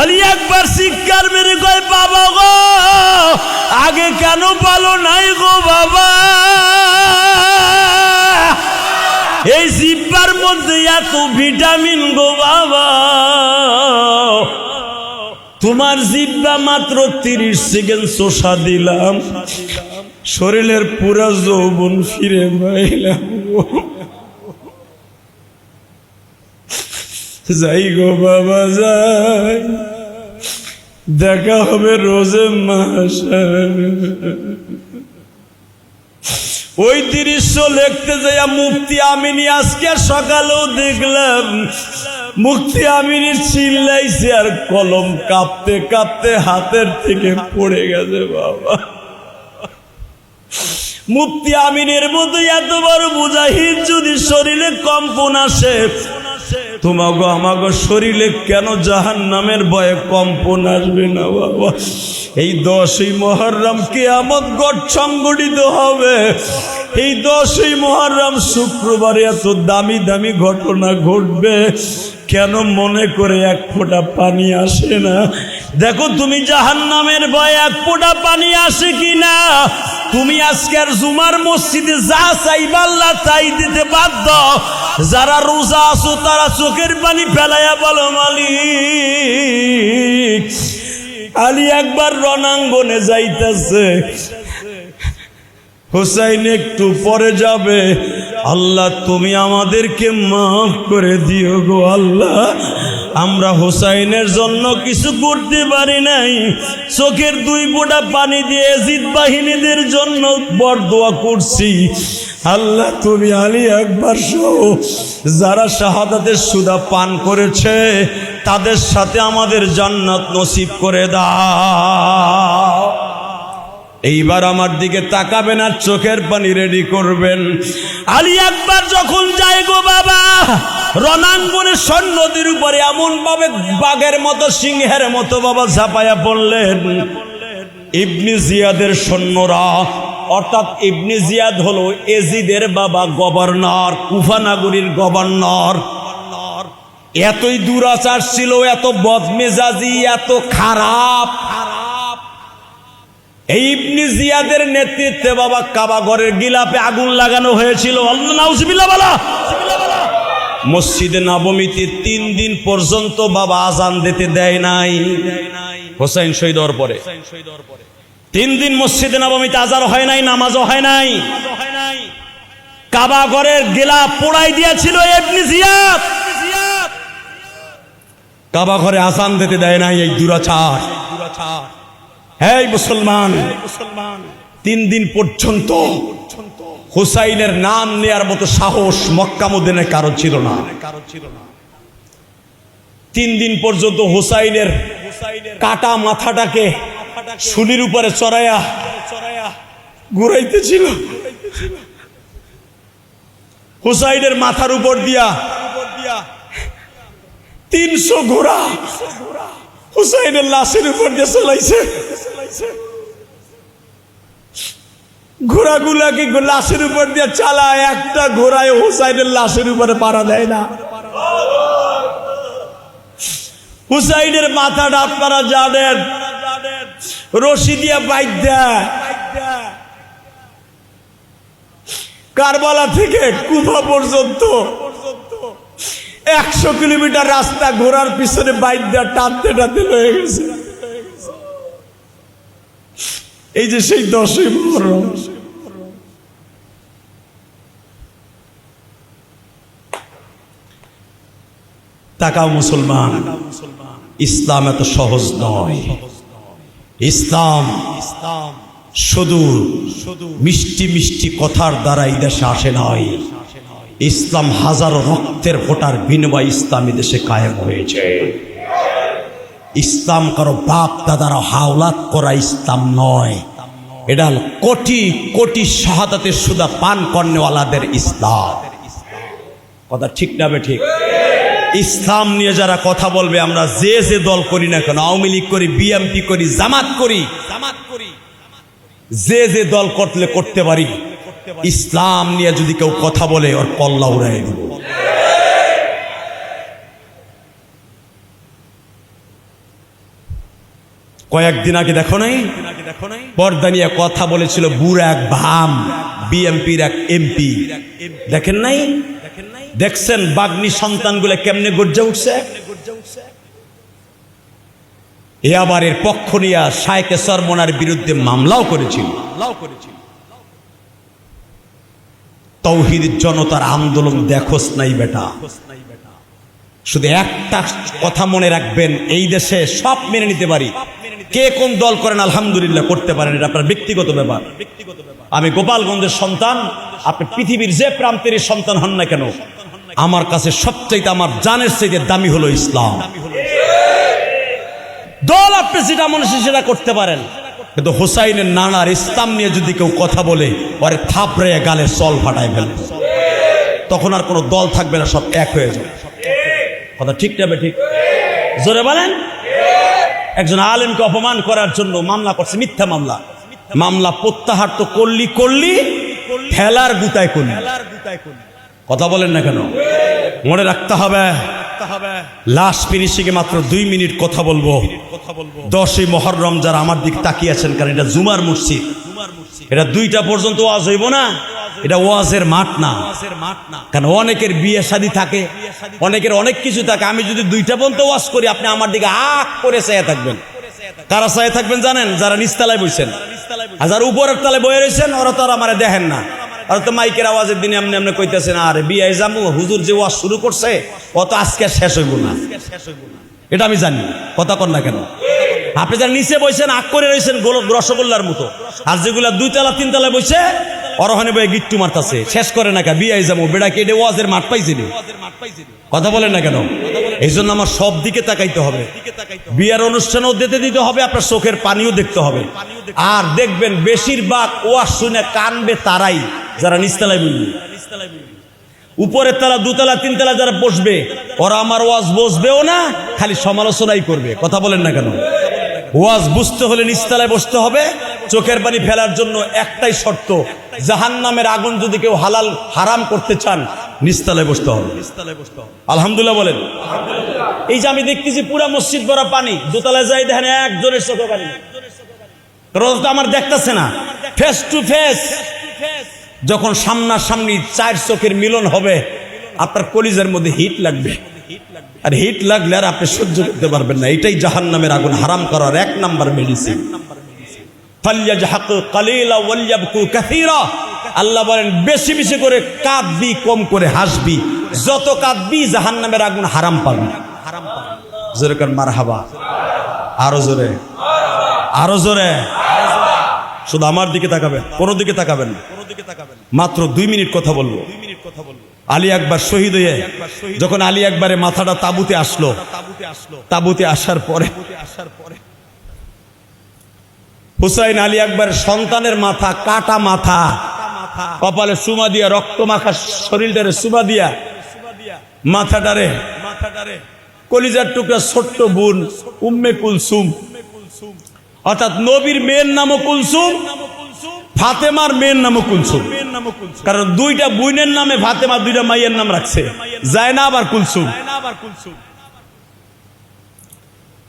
আলী আকবর চিৎকার মেরে কয়, বাবা গো, আগে কেন পালো নাই গো বাবা? এই জিহ্বার মধ্যে এত ভিটামিন গো বাবা। তোমার জিহ্বা মাত্র 30 সেকেন্ড শোষা দিলাম, শরীরের পুরা যৌবন ফিরে পাইলাম। যাই গো বাবা যাই, দেখা হবে রোজে মাশার। ওই দৃশ্য লিখতে যাইয়া মুফতি আমিনী আজকে সকালেও দেখলাম, মুফতি আমিনী চিল্লাইছে আর কলম কাঁপতে কাঁপতে হাতের থেকে পড়ে গেছে বাবা। মুফতি আমিনের মতো এত বড় মুজাহিদ যদি শরীরে কম্পন আসে, তোমাগো আমাগো শরীরে কেন জাহান্নামের ভয়ে কম্পন আসবে না বাবা? এই 10ই মুহররম কিয়ামত গড় সংগঠিত হবে। এই 10ই মুহররম শুক্রবারে এত দামি দামি ঘটনা ঘটবে, কেন মনে করে 1 ফোঁটা পানি আসে না? দেখো তুমি জাহান্নামের ভয়ে 1 ফোঁটা পানি আসে কিনা। তুমি আজকের জুমার মসজিদে যা চাইবা আল্লাহ তাই দিতে বাধ্য। যারা রোজা আছো তারা চোখের পানি ফেলাইয়া বলো, মালিক আলী আকবর রণাঙ্গনে যাইতেছে, হুসাইন একটু পরে যাবে, আল্লাহ তুমি আমাদেরকে মাফ করে দিও গো আল্লাহ। আমরা হুসাইনের জন্য কিছু করতে পারি নাই, চোখের 2 ফোঁটা পানি দিয়ে ইয়াজিদ বাহিনীদের জন্য বরদোয়া করছি। আল্লাহ তুমি আলী আকবর সহ যারা শাহাদাতের সুদা পান করেছে তাদের সাথে আমাদের জান্নাত নসিব করে দাও। এইবার আমার দিকে তাকাবেন আর চোখের পানি রেডি করবেন। আলী আকবর যখন যায় গো বাবা, রণাঙ্গনের সৈন্যদের উপরে এমন ভাবে বাঘের মতো সিংহের মতো বাবা ঝাঁপায়া পড়লেন। ইবনে জিয়াদের সৈন্যরা, অর্থাৎ ইবনে জিয়াদ হলো এজিদের বাবা, গভর্নর, কুফা নগরীর গভর্নর। এতই দুরাচার ছিল, এত বদমেজাজি, এত খারাপ। এই ইবনে জিয়াদের নেতৃত্বে বাবা কাবা ঘরের গিলাপে আগুন লাগানো হয়েছিল। আল্লাহু নাউজুবিল্লাহ বলা। মসজিদে নববীতে 3 দিন পর্যন্ত বাবা আজান দিতে দেয় নাই। হোসেন শহীদ হওয়ার পরে 3 দিন মসজিদে নববীতে আজান হয় নাই, নামাজও হয় নাই। কাবা ঘরের গিলাপ পোড়াই দিয়েছিল ইবনে জিয়াদ। কাবা ঘরে আজান দিতে দেয় নাই, এই দুরাচার। হে মুসলমান, 3 দিন পর্যন্ত হুসাইনের নাম নেয়ার মতো সাহস মক্কা মদিনায় কারো ছিল না। 3 দিন পর্যন্ত হুসাইনের কাটা মাথাটাকে শুলির উপরে চড়াইয়া ঘুরাইতেছিল। হুসাইনের মাথার উপর দিয়া 300 ঘোড়া হুসাইনের লাশের উপর দিয়ে চলাইছে। ঘোড়াগুলাকে লাশের উপর দিয়ে চালায়, একটা ঘোড়ায় হুসাইনের লাশের উপরে পাড়া দেয় না। হুসাইনের মাথাটা আপনারা জানেন রশি দিয়া বাইধ্যা কারবালা থেকে কুফা পর্যন্ত 100 কিলোমিটার রাস্তা ঘোড়ার পিছনে বাইধ্যা টানতে টানতে হয়ে গেছে। এই যে সেই 10ই মুহররম, তাকাও মুসলমান, ইসলাম এত সহজ নয়। ইসলাম শুধু মিষ্টি মিষ্টি কথার দ্বারা এই দেশে আসে নয়। ইসলাম হাজারো রক্তের ফোঁটার বিনিময়ে ইসলামী দেশে কায়েম হয়েছে। ইসলাম কারো বাপ দাদারা হাওলাত করা ইসলাম নয়, এটা কোটি কোটি শাহাদাতের সুদা পান করনেওয়ালাদের ইসলাম। কথা ঠিক না ঠিক? ইসলাম নিয়ে যারা কথা বলবে, আমরা যে যে দল করি না কেন, আওয়ামী লীগ করি, বিএনপি করি, জামাত করি, যে যে দল করলে করতে পারি, ইসলাম নিয়ে যদি কেউ কথা বলে ওর কল্লা উড়াই দিব। কয়েকদিন আগে দেখো নাই পর্দা নিয়ে কথা বলেছিল বুড়া এক ভাম, বিএনপির এক এমপি, দেখেন নাই? দেখছেন বাগ্নি সন্তানগুলো কেমনে গর্জে উঠছে? এ আবার এর পক্ষ নিয়ে শায়েখে সরমনার বিরুদ্ধে মামলাও করেছিল। তৌহিদ জনতার আন্দোলন দেখোস নাই বেটা। শুধু একটা কথা মনে রাখবেন, এই দেশে সব মেনে নিতে পারি, কে কোন দল করেন আলহামদুলিল্লাহ করতে পারেন, এটা আপনার ব্যক্তিগত ব্যাপার। আমি গোপালগঞ্জের সন্তান, আপনি পৃথিবীর যে প্রান্তের সন্তান হন না কেন, আমার কাছে সবচাইতে আমার জানের চাইতে দামি হলো ইসলাম। দল আপনি যেটা মনে সেটা করতে পারেন, কিন্তু হুসাইনের নানার ইসলাম নিয়ে যদি কেউ কথা বলে ওরে থাপড়ে গালে চল ফাটায় ফেলবে, তখন আর কোনো দল থাকবে না, সব এক হয়ে যাবে। কথা ঠিক না ঠিক? জোরে বলেন। একজন আলেমকে অপমান করার জন্য মামলা করছে, মিথ্যা মামলা। মামলা প্রত্যাহার তো করলি ঠেলার গুতায় করলি। কথা বলেন না কেন? মনে রাখতে হবে, লাশ ফিনিশিংয়ে মাত্র 2 মিনিট কথা বলবো। 10ই মুহররম যারা আমার দিক তাকিয়ে আছেন, কারণ এটা জুমার মসজিদ, এটা 2টা পর্যন্ত ওয়াজ হইব না, এটা ওয়াজের মাঠ না। কারণ অনেকের বিয়ে শাদী থাকে, অনেকের অনেক কিছু থাকে। আমি যদি 2টা পর্যন্ত ওয়াজ করি, আপনি আমার দিকে আখ করে চেয়ে থাকবেন। কারা চেয়ে থাকবেন জানেন? যারা নিচতলায় বসেন, আর যারা উপরের তলায় বয়ে রয়েছেন ওরা তো আর আমার দেখেন না। আর তো মাইকের আওয়াজের দিনে এমনি এমনি কইতেছেন, আরে বিয়ে যাবো, হুজুর যে ওয়াজ শুরু করছে ও তো আজকে শেষ হইব না, এটা আমি জানি। কথা কর না কেন? আপনি যারা নিচে বসেন আগ করে রয়েছেন রসগোল্লার মতো, আর যেগুলা 2 তলা 3 তলায় বসে অরহনে বয়ে গিট্টু মারতাছে, শেষ করে না কে বিয়ে যাবো, বেড়া কে এটা ওয়াজের মাঠ পাইছিলি? কথা বলেন না কেন? এই জন্য আমার সব দিকে তাকাইতে হবে। বিয়ার অনুষ্ঠানও দিতে হবে, আপনার চোখের পানিও দেখতে হবে। আর দেখবেন বেশিরভাগ ওয়াজ শুনে কানবে তারাই যারা নিচতলায় বলবে। উপরের তলা 2 তলা 3 তলা যারা বসবে ওরা আমার ওয়াজ বসবেও না, খালি সমালোচনাই করবে। কথা বলেন না কেন? ওয়াজ বুঝতে হলে নিচতলায় বসতে হবে। চোখের পানি ফেলার জন্য একটাই শর্ত, জাহান্নামের আগুন যদি কেউ হারাম করতে চান, নিচতলায় বসতে হবে। আলহামদুলিল্লাহ বলেন। এই যে আমি দেখতেছি পুরা মসজিদ ভরা পানি, 2 তলায় যাই দেখেন একজনের চোখে পানি, রোজ তো আমার দেখতেছে না। ফেস টু ফেস যখন সামনাসামনি 4 চোখের মিলন হবে, আপনার কলিজার মধ্যে হিট লাগবে। আর হিট লাগলে আর আপনি সহ্য করতে পারবেন না। এটাই জাহান্নামের আগুন হারাম করার 1 নাম্বার মেডিসিন। ফালইয়াজহাকু কালিলা ওয়ালইয়াবকু কাসীরা। আল্লাহ বলেন বেশি বেশি করে কাঁদবি, কম করে হাসবি। যত কাঁদবি জাহান্নামের আগুন হারাম পাবি। জোরে কর মারহাবা, আরো জোরে। আরো জোরে, শুধু আমার দিকে তাকাবেন, কোনো দিকে তাকাবেন না। মাত্র 2 মিনিট কথা বলবো। আলী আকবর শহীদ হয়ে যখন আলী আকবরের মাথাটা তাঁবুতে আসলো, তাঁবুতে আসার পরে হুসাইন আলী আকবরের সন্তানের মাথা, কাটা মাথা, কপালে সুমা দিয়া, রক্ত মাখা শরীরটারে সুমা দিয়া, মাথাটারে কলিজার টুকরা ছোট্ট বোন উম্মে কুলসুম, অর্থাৎ নবীর মেয়ের নামও কুলসুম, ফাতেমার মেয়ের নামও কুলসুম। কারণ 2টা বোনের নামে ফাতেমা, 2টা মাইয়ের নাম রাখছে, জায়নাব আর কুলসুম।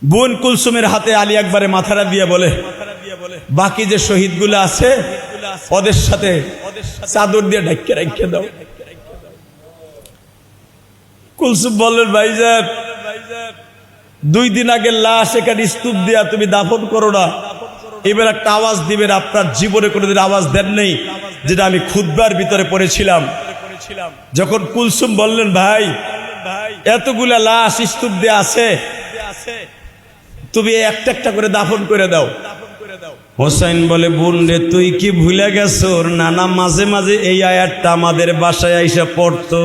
বোন কুলসুমের হাতে আলী আকবরে মাথাটা দিয়ে বলে, বাকি যে শহীদগুলো আছে ওদের সাথে চাদর দিয়ে ঢাকিয়ে রেখে দাও। কুলসুম বললেন, ভাইজান 2 দিন আগে লাশ এখানে স্তূপ দিয়া তুমি দাফন করো না, এবার একটা আওয়াজ দিবেন। আপনার জীবনে কোনোদিন আওয়াজ দেন নেই, যেটা আমি খুতবার ভিতরে পড়েছিলাম। যখন কুলসুম বললেন, ভাই এতগুলা লাশ স্তূপ দিয়ে আছে, তুমি একটা একটা করে দাফন করে দাও। হোসাইন বলে, বোন রে তুই কি ভুলে গেছো? নানা মাঝে মাঝে এই আয়াতটা আমাদের বাসায় আইসা পড়তো।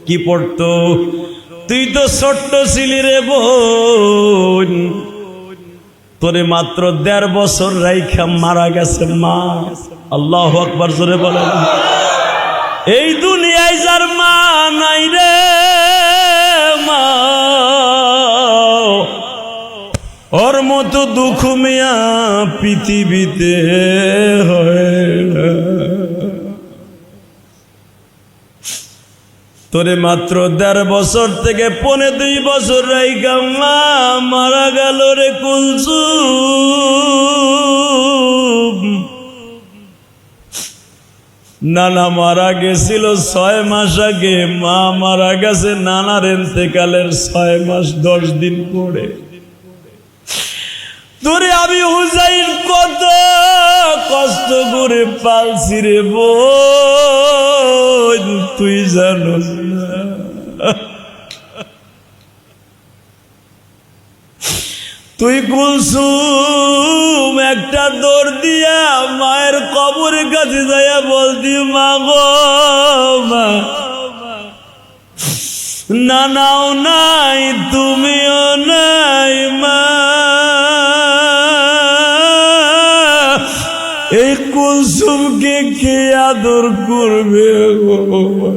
কি পড়তো? তুই তো ছোট্ট ছিলি রে বোন, তোরে মাত্র 1.5 বছর রাইখা মারা গেছে মা। আল্লাহু আকবার জোরে বলেন। এই দুনিয়ায় যার মা নাই রে মা, ওর মতো দুঃখ মিয়া পৃথিবীতে হয় না। তোরে মাত্র 1.5 বছর থেকে 2.5 বছর রাইখা মা মারা গেল রে কুলসুম। নানা মারা গেছিল 6 মাস আগে, মা মারা গেছে নানার ইন্তেকালের 6 মাস 10 দিন পরে। তোরে আমি হুসাইন কত কষ্ট করে পালছি রে বোন, তুই জানোস না। তুই কুলসুম একটা দৌড় দিয়া মায়ের কবরের কাছে যাইয়া বলতি, মা গো মা, নানাও নাই তুমিও নাই মা, এই কুলসুমকে কে আদর করবে গো মা?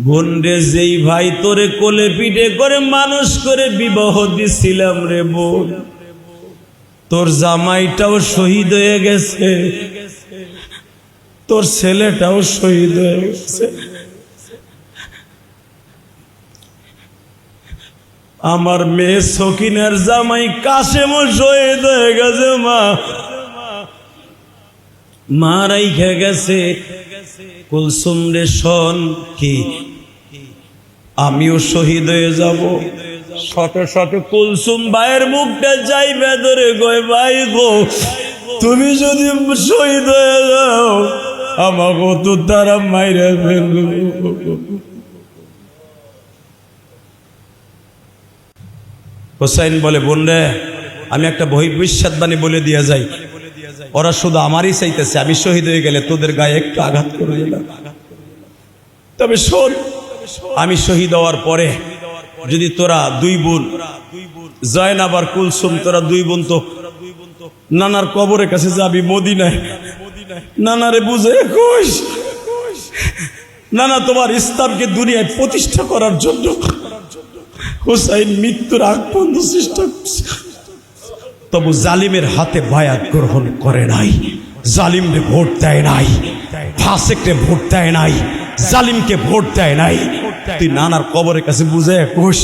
বোন রে, যেই ভাই তোরে কোলে পিঠে করে মানুষ করে বিবাহ দিছিলাম রে বোন, তোর জামাইটাও শহীদ হয়ে গেছে, তোর ছেলেটাও শহীদ হয়ে গেছে, আমার মেয়ে সকিনার জামাই কাশেমও শহীদ হয়ে গেছে মা, মারাই খেয়ে গেছে। কুলসুম রে শোন, কি আমিও শহীদ হয়ে যাব? শত শত কুলসুম ভাইয়ের মুখটা যাইবে ধরে গয়, ভাই গো তুমি যদি শহীদ হয়ে যাও আমাকে তো তারা মাইরে ফেলবে। হোসাইন বলে, বোন রে আমি একটা ভবিষ্যৎবাণী বলে দিয়ে যাই, ওরা শুধু আমারই চাইতেছে, আমি শহীদ হয়ে গেলে তোদের গায়ে একটু আঘাত করে দিলাম। তবে শোন, আমি শহীদ হওয়ার পরে যদি তোরা 2 বোন জয়নাব আর কুলসুম, তোরা 2 বোন তো নানার কবরের কাছে যাবি মদিনায়, নানারে বুঝে কইস, নানা তোমার ইসলামকে দুনিয়ায় প্রতিষ্ঠা করার জন্য হুসাইন মৃত্যুর আগ পর্যন্ত চেষ্টা করছে, তবু জালিমের হাতে বায়াত গ্রহণ করে নাই, জালিমকে ভোট দেয় নাই, ফাসেককে ভোট দেয় নাই, জালিমকে ভোট দেয় নাই। তুই নানার কবরের কাছে বুঝে কোষ।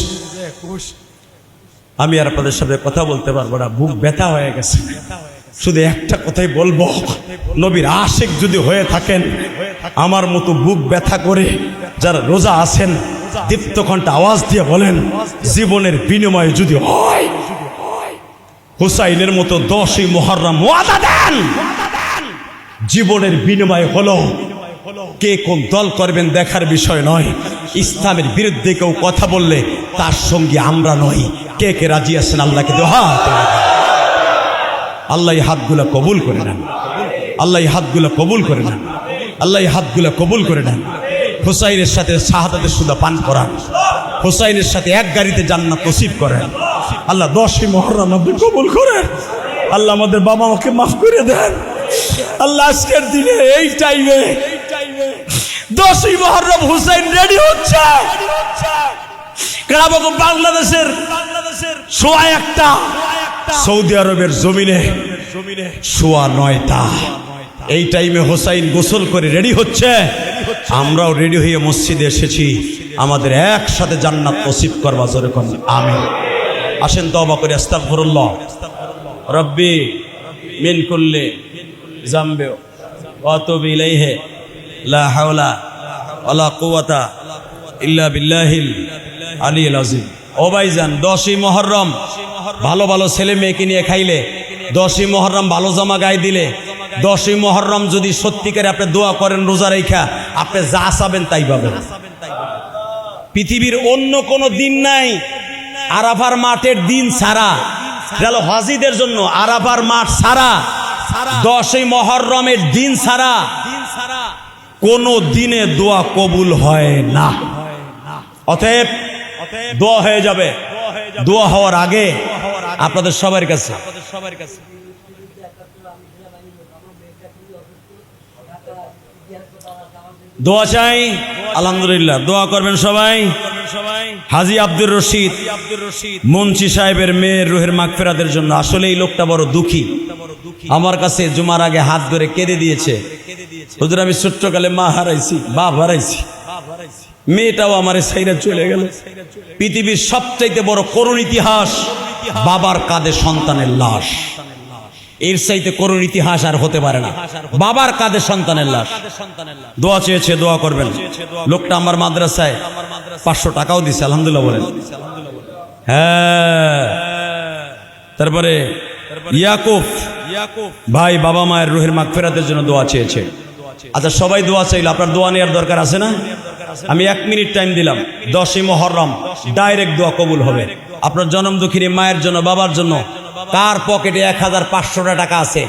আমি আর আপনাদের সাথে কথা বলতে পারবো না, বুক ব্যথা হয়ে গেছে। শুধু একটা কথাই বলবো, নবীর আশিক যদি হয়ে থাকেন, আমার মতো বুক ব্যথা করে যারা রোজা আছেন, দীপ্ত কণ্ঠে আওয়াজ দিয়ে বলেন, জীবনের বিনিময়ে যদি হয় হুসাইনের মতো 10ই মুহররম ওয়াদা দেন, জীবনের বিনিময় হলো কে কোন দল করবেন দেখার বিষয় নয়। ইসলামের বিরুদ্ধে কেউ কথা বললে তার সঙ্গে আমরা নই। কে কে রাজি আছেন আল্লাহকে হাত, আল্লাহ এই হাতগুলো কবুল করে নেন, আল্লাহ এই হাতগুলো কবুল করে নেন, আল্লাহ এই হাতগুলো কবুল করে নেন। হুসাইনের সাথে শাহাদাতের সুদা পান করান, হুসাইনের সাথে এক গাড়িতে জান্নাত নসিব করেন। আল্লাহ 10ই মুহররম আপনি কবুল করেন। আল্লাহ আমাদের বাবা মাকে মাফ করে দেন। আল্লাহ আজকের দিনে এই টাইমে 10ই মুহররম হুসাইন রেডি হচ্ছে। বাংলাদেশের সোয়া একটা, সৌদি আরবের জমিনে সোয়া 9টা। এই টাইমে হুসাইন গোসল করে রেডি হচ্ছে, আমরাও রেডি হয়ে মসজিদে এসেছি। আমাদের একসাথে জান্নাত নসিব করবা, জোরে কোন আমিন। আসেন তওবা করে আস্তাগফিরুল্লাহ রব্বি মিন কুল্লি যামবি ওয়া আতুবু ইলাইহি লা হাওলা ওয়ালা কুওয়াতা ইল্লা বিল্লাহিল আলিয়্যিল আযীম। ও ভাইজান, 10ই মুহররম ভালো ভালো ছেলে মেয়েকে নিয়ে খাইলে, 10ই মুহররম ভালো জামা গায়ে দিলে, 10ই মুহররম যদি সত্যিকারে আপনি দোয়া করেন রোজা রেখা, আপনি যা চাবেন তাই পাবেন। পৃথিবীর অন্য কোনো দিন নাই আরাফার মাঠের দিন ছাড়া, গেল হাজিদের জন্য আরাফার মাঠ ছাড়া, 10ই মুহররমের দিন ছাড়া কোনো দিনে দোয়া কবুল হয় না। অতএব দোয়া হয়ে যাবে। দোয়া হওয়ার আগে আপনাদের সবার কাছে দোয়া চাই। আলহামদুলিল্লাহ, দোয়া করবেন সবাই। হাজী আব্দুর রশিদ মুন্সি সাহেবের মেয়ের রুহের মাগফিরাতের জন্য। আসলে এই লোকটা বড় দুঃখী। আমার কাছে জুমার আগে হাত ধরে কেঁদে দিয়েছে, হুজুর আমি ছোট্টকালে মা হারাইছি, বাপ হারাইছি, মেয়েটাও আমার সাইরা চলে গেল। পৃথিবীর সবচাইতে বড় করুণ ইতিহাস, বাবার কাঁধে সন্তানের লাশ। এর চাইতে করুণ ইতিহাস আর হতে পারে না। বাবার কাঁধে সন্তানের লাশ। দোয়া চেয়েছে, দোয়া করবেন। লোকটা আমার মাদ্রাসায় 500 টাকাও দিছে, আলহামদুলিল্লাহ বলেন। হ্যাঁ, তারপরে ইয়াকুব ভাই বাবা মায়ের রুহের মাগফিরাতের জন্য দোয়া চেয়েছে। আচ্ছা, সবাই দোয়া চাইল, আপনার দোয়া নেওয়ার দরকার আছে না? আমি 1 মিনিট টাইম দিলাম। 10ই মুহররম ডাইরেক্ট দোয়া কবুল হবে। আপনার জনম দুঃখিনী মায়ের জন্য, বাবার জন্য। কার পকেটে 1500 টাকা আছে,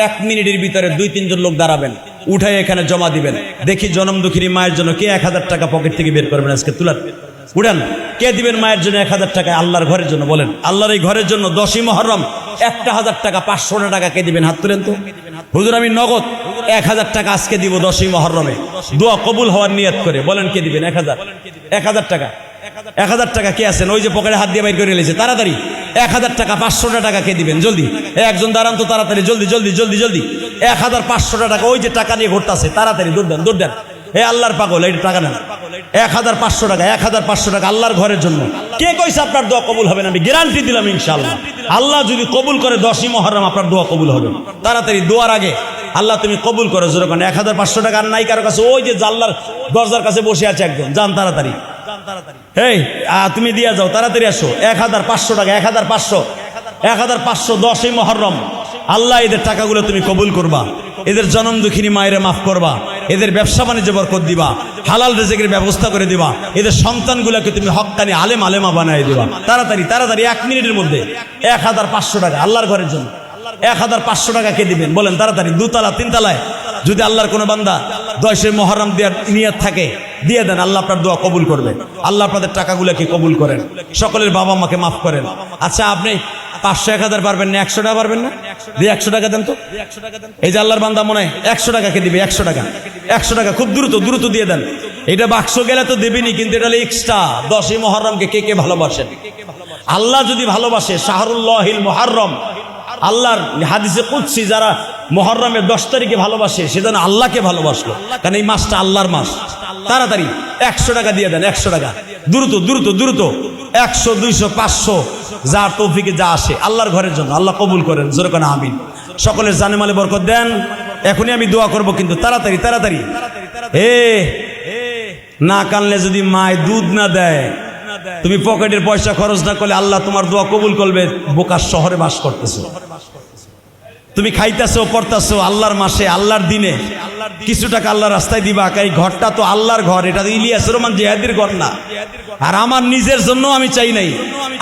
1 মিনিটের ভিতরে 2-3 জন লোক দাঁড়াবেন, উঠাই এখানে জমা দিবেন। দেখি জনম দুঃখিনী মায়ের জন্য কে 1000 টাকা পকেট থেকে বের করবেন আজকে তুলার। উঠান, কে দিবেন মায়ের জন্য 1000 টাকা? আল্লাহর ঘরের জন্য বলেন, আল্লাহর এই ঘরের জন্য 10ই মুহররম 1000 টাকা, 500 টাকা কে দিবেন? হাত তুলেন তো। হুজুর আমি নগদ 1000 টাকা আজকে দিব 10ই মুহররমে, দোয়া কবুল হওয়ার নিয়ত করে। বলেন কে দিবেন? 1000 টাকা। 1000 টাকা কে আছেন? ওই যে পকেটে হাত দিয়ে বাইর করে নিয়েছে, তাড়াতাড়ি 1000 টাকা। 500 টাকা কে দিবেন? জলদি একজন দাঁড়ান তো, তাড়াতাড়ি, জলদি জলদি জলদি জলদি। 1500 টাকা, ওই যে টাকা নিয়ে ঘুরতেছে, তাড়াতাড়ি দৌড় দেন, দৌড় দেন। হে আল্লাহর পাগল, এই টাকা নেন। 1500 টাকা, 1500 টাকা আল্লাহর ঘরের জন্য। কে কইছে আপনার দোয়া কবুল হবে না? আমি গ্যারান্টি দিলাম ইনশাআল্লাহ। আল্লাহ যদি কবুল করে 10ই মুহররম আপনার দোয়া কবুল হবে। তাড়াতাড়ি দোয়ার আগে আল্লাহ তুমি কবুল করো, জোরে কোন 1500 টাকা আর নাই কারো কাছে? ওই যে জানলার দরজার কাছে বসে আছে একজন, যান তাড়াতাড়ি। এই তুমি দিয়া যাও, তাড়াতাড়ি আসো। 1500 টাকা, 1500, 10ই মুহররম। আল্লাহ এদের টাকাগুলো তুমি কবুল করবা, এদের জনম দুঃখিনী মায়ের মাফ করবা, এদের ব্যবসা বাণিজ্য বরকত দিবা, হালাল রিজিকের ব্যবস্থা করে দিবা, এদের সন্তানগুলোকে তুমি হক্কানি আলেমা বানায় দিবা। তাড়াতাড়ি তাড়াতাড়ি 1 মিনিটের মধ্যে 1500 টাকা আল্লাহর ঘরের জন্য। 1500 টাকা কে দিবেন? বলেন তাড়াতাড়ি। 2 তলা 3 তলায় যদি আল্লাহর কোনো বান্দা 10ই মুহররম দেওয়ার নিয়ত থাকে, দিয়ে দেন, আল্লাহ আপনার দোয়া কবুল করবে। আল্লাহ আপনাদের টাকাগুলোকে কবুল করেন, সকলের বাবা মাকে মাফ করেন। আচ্ছা, আপনি 500-1000 পারবেন না, 100 টাকা পারবেন না? দিয়ে 100 টাকা দেন তো। এই যে আল্লাহর বান্দা মনে হয় 100 টাকাকে দিবে, 100 টাকা, 100 টাকা খুব দ্রুত দিয়ে দেন। এটা বাক্স গেলে তো দেবেনি, কিন্তু এটা হলো এক্সট্রা। 10ই মুহররমকে কে কে ভালোবাসেন? আল্লাহ যদি ভালোবাসে, শাহরুল্লাহিল মুহররম, আল্লাহর হাদিসে কুদসি, যারা মুহররমের 10 তারিখে ভালোবাসে সেজন্য আল্লাহকে ভালোবাসলো, কারণ এই মাসটা আল্লাহর মাস। তাড়াতাড়ি 100 টাকা দিয়ে দেন, 100 টাকা দ্রুত 100, 200, 500, যার তৌফিকে যা আসে আল্লাহর ঘরের জন্য। আল্লাহ কবুল করেন, জোরে কোন আমিন। সকলের জানে মালে বরকত দেন। এখনই আমি দোয়া করব, কিন্তু তাড়াতাড়ি তাড়াতাড়ি। না কানলে যদি মায় দুধ না দেয়, তুমি পকেটের পয়সা খরচ না করলে আল্লাহ তোমার দোয়া কবুল করবে। বোকার শহরে বাস করতেছো, তুমি খাইতেছো পড়তেছো আল্লাহর মাসে আল্লাহর দিনে কিছু টাকা আল্লাহর রাস্তায় দিবা, এই ঘরটা তো আল্লাহর ঘর, এটা তো ইলিয়াস রহমান জিহাদির ঘর না। আর আমার নিজের জন্য আমি চাই নাই,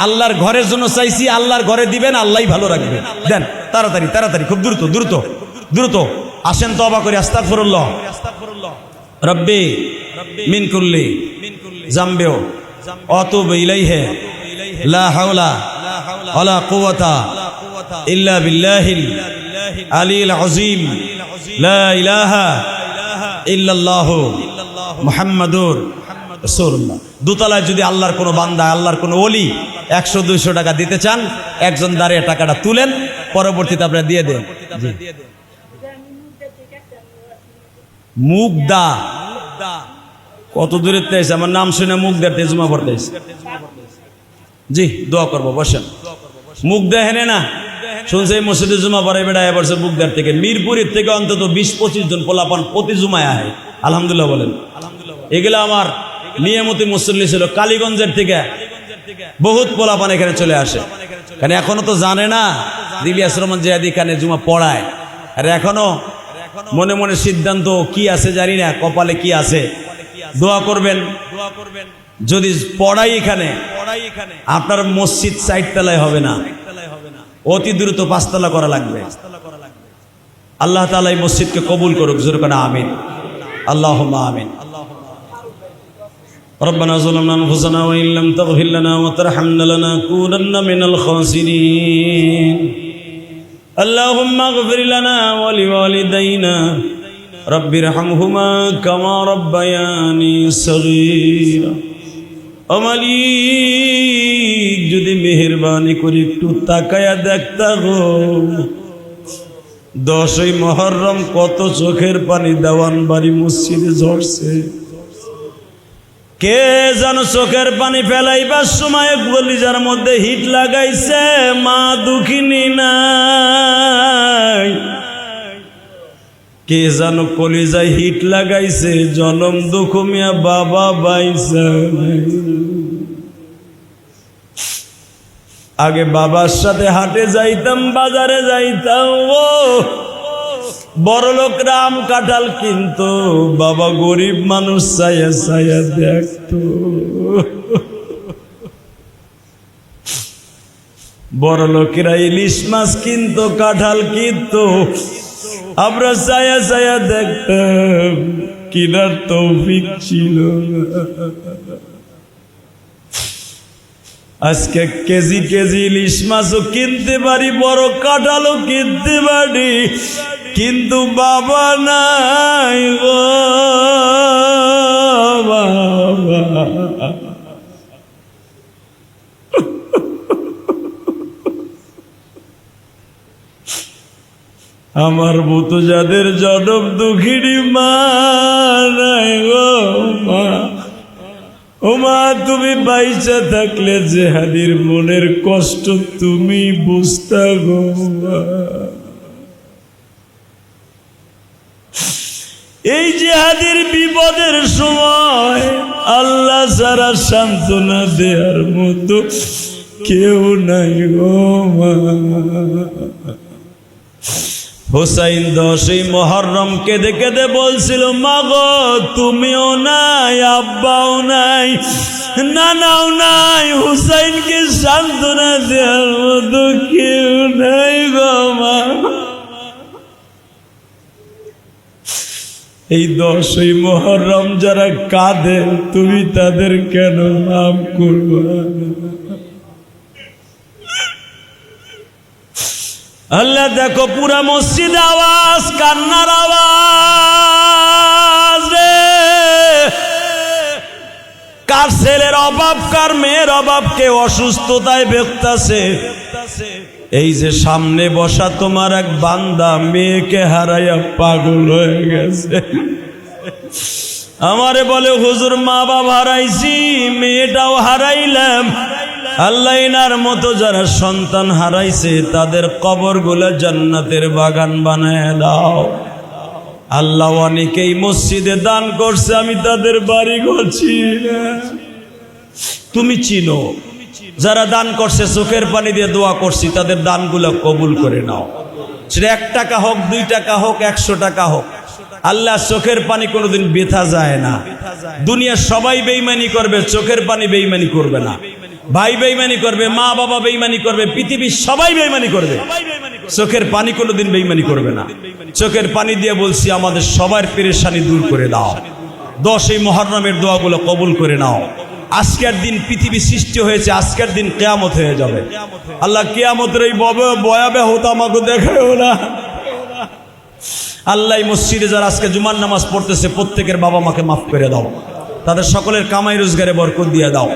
আল্লাহর ঘরের জন্য চাইছি। আল্লাহর ঘরে দিবেন, আল্লাহই ভালো রাখবে। দেন তাড়াতাড়ি তাড়াতাড়ি, খুব দ্রুত দ্রুত দ্রুত আসেন, তওবা করি। আস্তাগফিরুল্লাহ রব্বি মিন কুল্লি জামবিও আতুবু ইলাইহি লা হাওলা ওয়ালা কুওয়াতা ইল্লা বিল্লাহিল আলিয়্যিল আযীম লা ইলাহা ইল্লাল্লাহু মুহাম্মাদুর রাসূলুল্লাহ। দোতলায় যদি আল্লাহর কোনো বান্দা, আল্লাহর কোনো ওলি 100-200 টাকা দিতে চান, একজন দাঁড়িয়ে টাকাটা তুলেন, পরবর্তীতে আপনারা দিয়ে দেন। মুগদা কত দূরের থেকে আমার নাম শুনে মুগদার তেজমা পড়তে জি দোয়া করবো, বসেন। মুগদা হেনে না শুনছে এই মসজিদে জুমা পড়ে বেড়া, এবার মুগদার থেকে মিরপুরের থেকে অন্তত 20-25 জন পোলাপান প্রতি জুমায় আয়। আলহামদুলিল্লাহ বলেন। এগুলো আমার নিয়মতি মুসল্লি ছিল। কালীগঞ্জের থেকে বহুত পোলাপান এখানে চলে আসে, কারণ এখনো তো জানে না ইলিয়াস রহমান জিহাদি এখানে জুমা পড়ায়। আর এখনো মনে মনে সিদ্ধান্ত কি আছে জানি না, কপালে কি আছে। দোয়া করবেন, যদি পড়াই এখানে আপনার মসজিদ 4 তলায় হবে না, অতি দ্রুত 5 তলা করা লাগবে। আল্লাহ তাআলা এই মসজিদকে কবুল করুক, জোরে করে আমিন, আল্লাহুম্মা আমিন। ربنا ظلمنا أنفسنا وإن لم تغفر لنا وترحمنا لنكونن من الخاسرين اللهم اغفر لنا ولوالدينا رب ارحمهما كما ربياني صغيرا ও মালিক, যদি মেহেরবানি করে একটু তাকায়া দেখতা গো, 10ই মুহররম কত চোখের পানি দেওয়ান বাড়ি মসজিদে ঝরছে। কে যেন চোখের পানি ফেলাইবার সময় কলিজার মধ্যে হিট লাগাইছে, মা দুঃখিনী নাই। কে যেন কলিজায় হিট লাগাইছে, জনম দুঃখ মিয়া বাবা বাইসা। আগে বাবার সাথে হাটে যাইতাম, বাজারে যাইতাম, ও বড় লোকরা আম কাঁঠাল কিনতো, বাবা গরিব মানুষ ছায়া ছায়া দেখতো। বড় লোকেরা ইলিশ মাছ কিনতো, কাঁঠাল কিনতো, আমরা ছায়া ছায়া দেখতাম, কিনার তৌফিক ছিল না। আজকে কেজি কেজি ইলিশ মাছও কিনতে পারি, বড় কাঁঠালও কিনতে পারি, কিন্তু বাবা নাই গো বাবা। আমার মতো যাদের জনম দুঃখিনী মা নাই গো মা, ও মা তুমি বাইচা থাকলে জিহাদির মনের কষ্ট তুমি বুঝতা গো মা। এই জিহাদির বিপদের সময় আল্লাহ ছাড়া সান্ত্বনা দেওয়ার মতো কেউ নাই গো মা। হুসাইন 10ই মুহররম কেঁদে কেঁদে বলছিল, মা গো তুমিও নাই, আব্বাও নাই, নানাও নাই, হুসাইনকে সান্ত্বনা দেওয়ার মতো কেউ নাই গো মা। এই 10ই মুহররম যারা কাঁদে, তুমি তাদের কেন মাফ করবে? আল্লাহ দেখো পুরা মসজিদ আওয়াজ, কান্নার আওয়াজ রে। কার ছেলের অভাব, কার মেয়ের অভাব, কে অসুস্থতায় ভুগতাছে। এই যে সামনে বসা তোমার এক বান্দা মেয়েকে হারাইয়া পাগল হয়ে গেছে, আমারে বলে হুজুর মা বাবা হারাইছি, মেয়েটাও হারাইলাম। আল্লাহ এনার মতো যারা সন্তান হারাইছে তাদের কবরগুলো জান্নাতের বাগান বানায় দাও। আল্লাহ অনেকেই মসজিদে দান করছে, আমি তাদের বাড়ি করছি না, তুমি চিনো। যারা দান করছে চোখের পানি দিয়ে দোয়া করছি, তাদের দানগুলো কবুল করে নাও। সেটা 1 টাকা হোক, 2 টাকা হোক, 100 টাকা হোক, আল্লাহ চোখের পানি কোনোদিন বেথা যায় না। দুনিয়ার সবাই বেঈমানি করবে, চোখের পানি বেঈমানি করবে না। ভাই বেঈমানি করবে, মা বাবা বেঈমানি করবে, পৃথিবীর সবাই বেঈমানি করবে, চোখের পানি কোনোদিন বেঈমানি করবে না। চোখের পানি দিয়ে বলছি, আমাদের সবার পেরেশানি দূর করে দাও। 10 মুহররমের দোয়াগুলো কবুল করে নাও। আজকের দিন পৃথিবী সৃষ্টি হয়েছে, আজকের দিন কিয়ামত হয়ে যাবে। আল্লাহ কিয়ামতের এই ভয়াবহতা আমাকে দেখায়ও না। আল্লাহ মসজিদে যারা আজকে জুমার নামাজ পড়তেছে প্রত্যেকের বাবা মাকে মাফ করে দাও, তাদের সকলের কামাই রোজগারে বরকত দিয়ে দাও।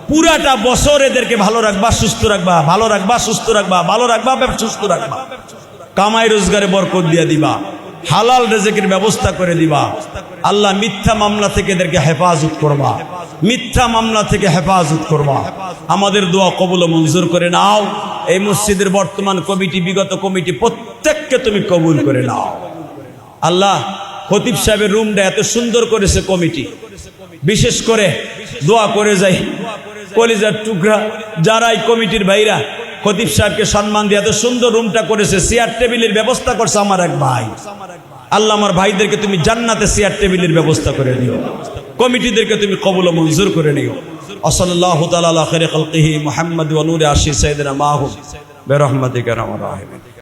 পুরাটা বছর এদেরকে ভালো রাখবা, সুস্থ রাখবা, ভালো রাখবা, সুস্থ রাখবা, ভালো রাখবা, সুস্থ রাখবা, কামাই রোজগারে বরকত দিয়ে দিবা, হালাল রিজিকের ব্যবস্থা করে দিবা। আল্লাহ মিথ্যা মামলা থেকে এদেরকে হেফাজত করবা, মিথ্যা মামলা থেকে হেফাজত করবা। আমাদের দোয়া কবুল ও মঞ্জুর করে নাও। এই মসজিদের বর্তমান কমিটি, বিগত কমিটি, প্রত্যেককে তুমি কবুল করে নাও। আল্লাহ খতিব সাহেবের রুমটা এত সুন্দর করেছে কমিটি, বিশেষ করে দোয়া করে যাই কলিজার টুকরা যারা এই কমিটির ভাইরা খতিব সাহেবকে সম্মান দিয়ে এত সুন্দর রুমটা করেছে, চেয়ার টেবিলের ব্যবস্থা করছে আমার এক ভাই। আল্লাহ আমার ভাইদেরকে তুমি জান্নাতে চেয়ার টেবিলের ব্যবস্থা করে দিও, কমিটিদেরকে তুমি কবুল ও মঞ্জুর করে নিও। সাল্লাল্লাহু তাআলা আলা খায়রি খালকিহি মুহাম্মদ ওয়া নূরি আরশি সাইয়্যিদিনা মাহুম বিরহমাতিকা ইয়া আরহামার রাহিমিন।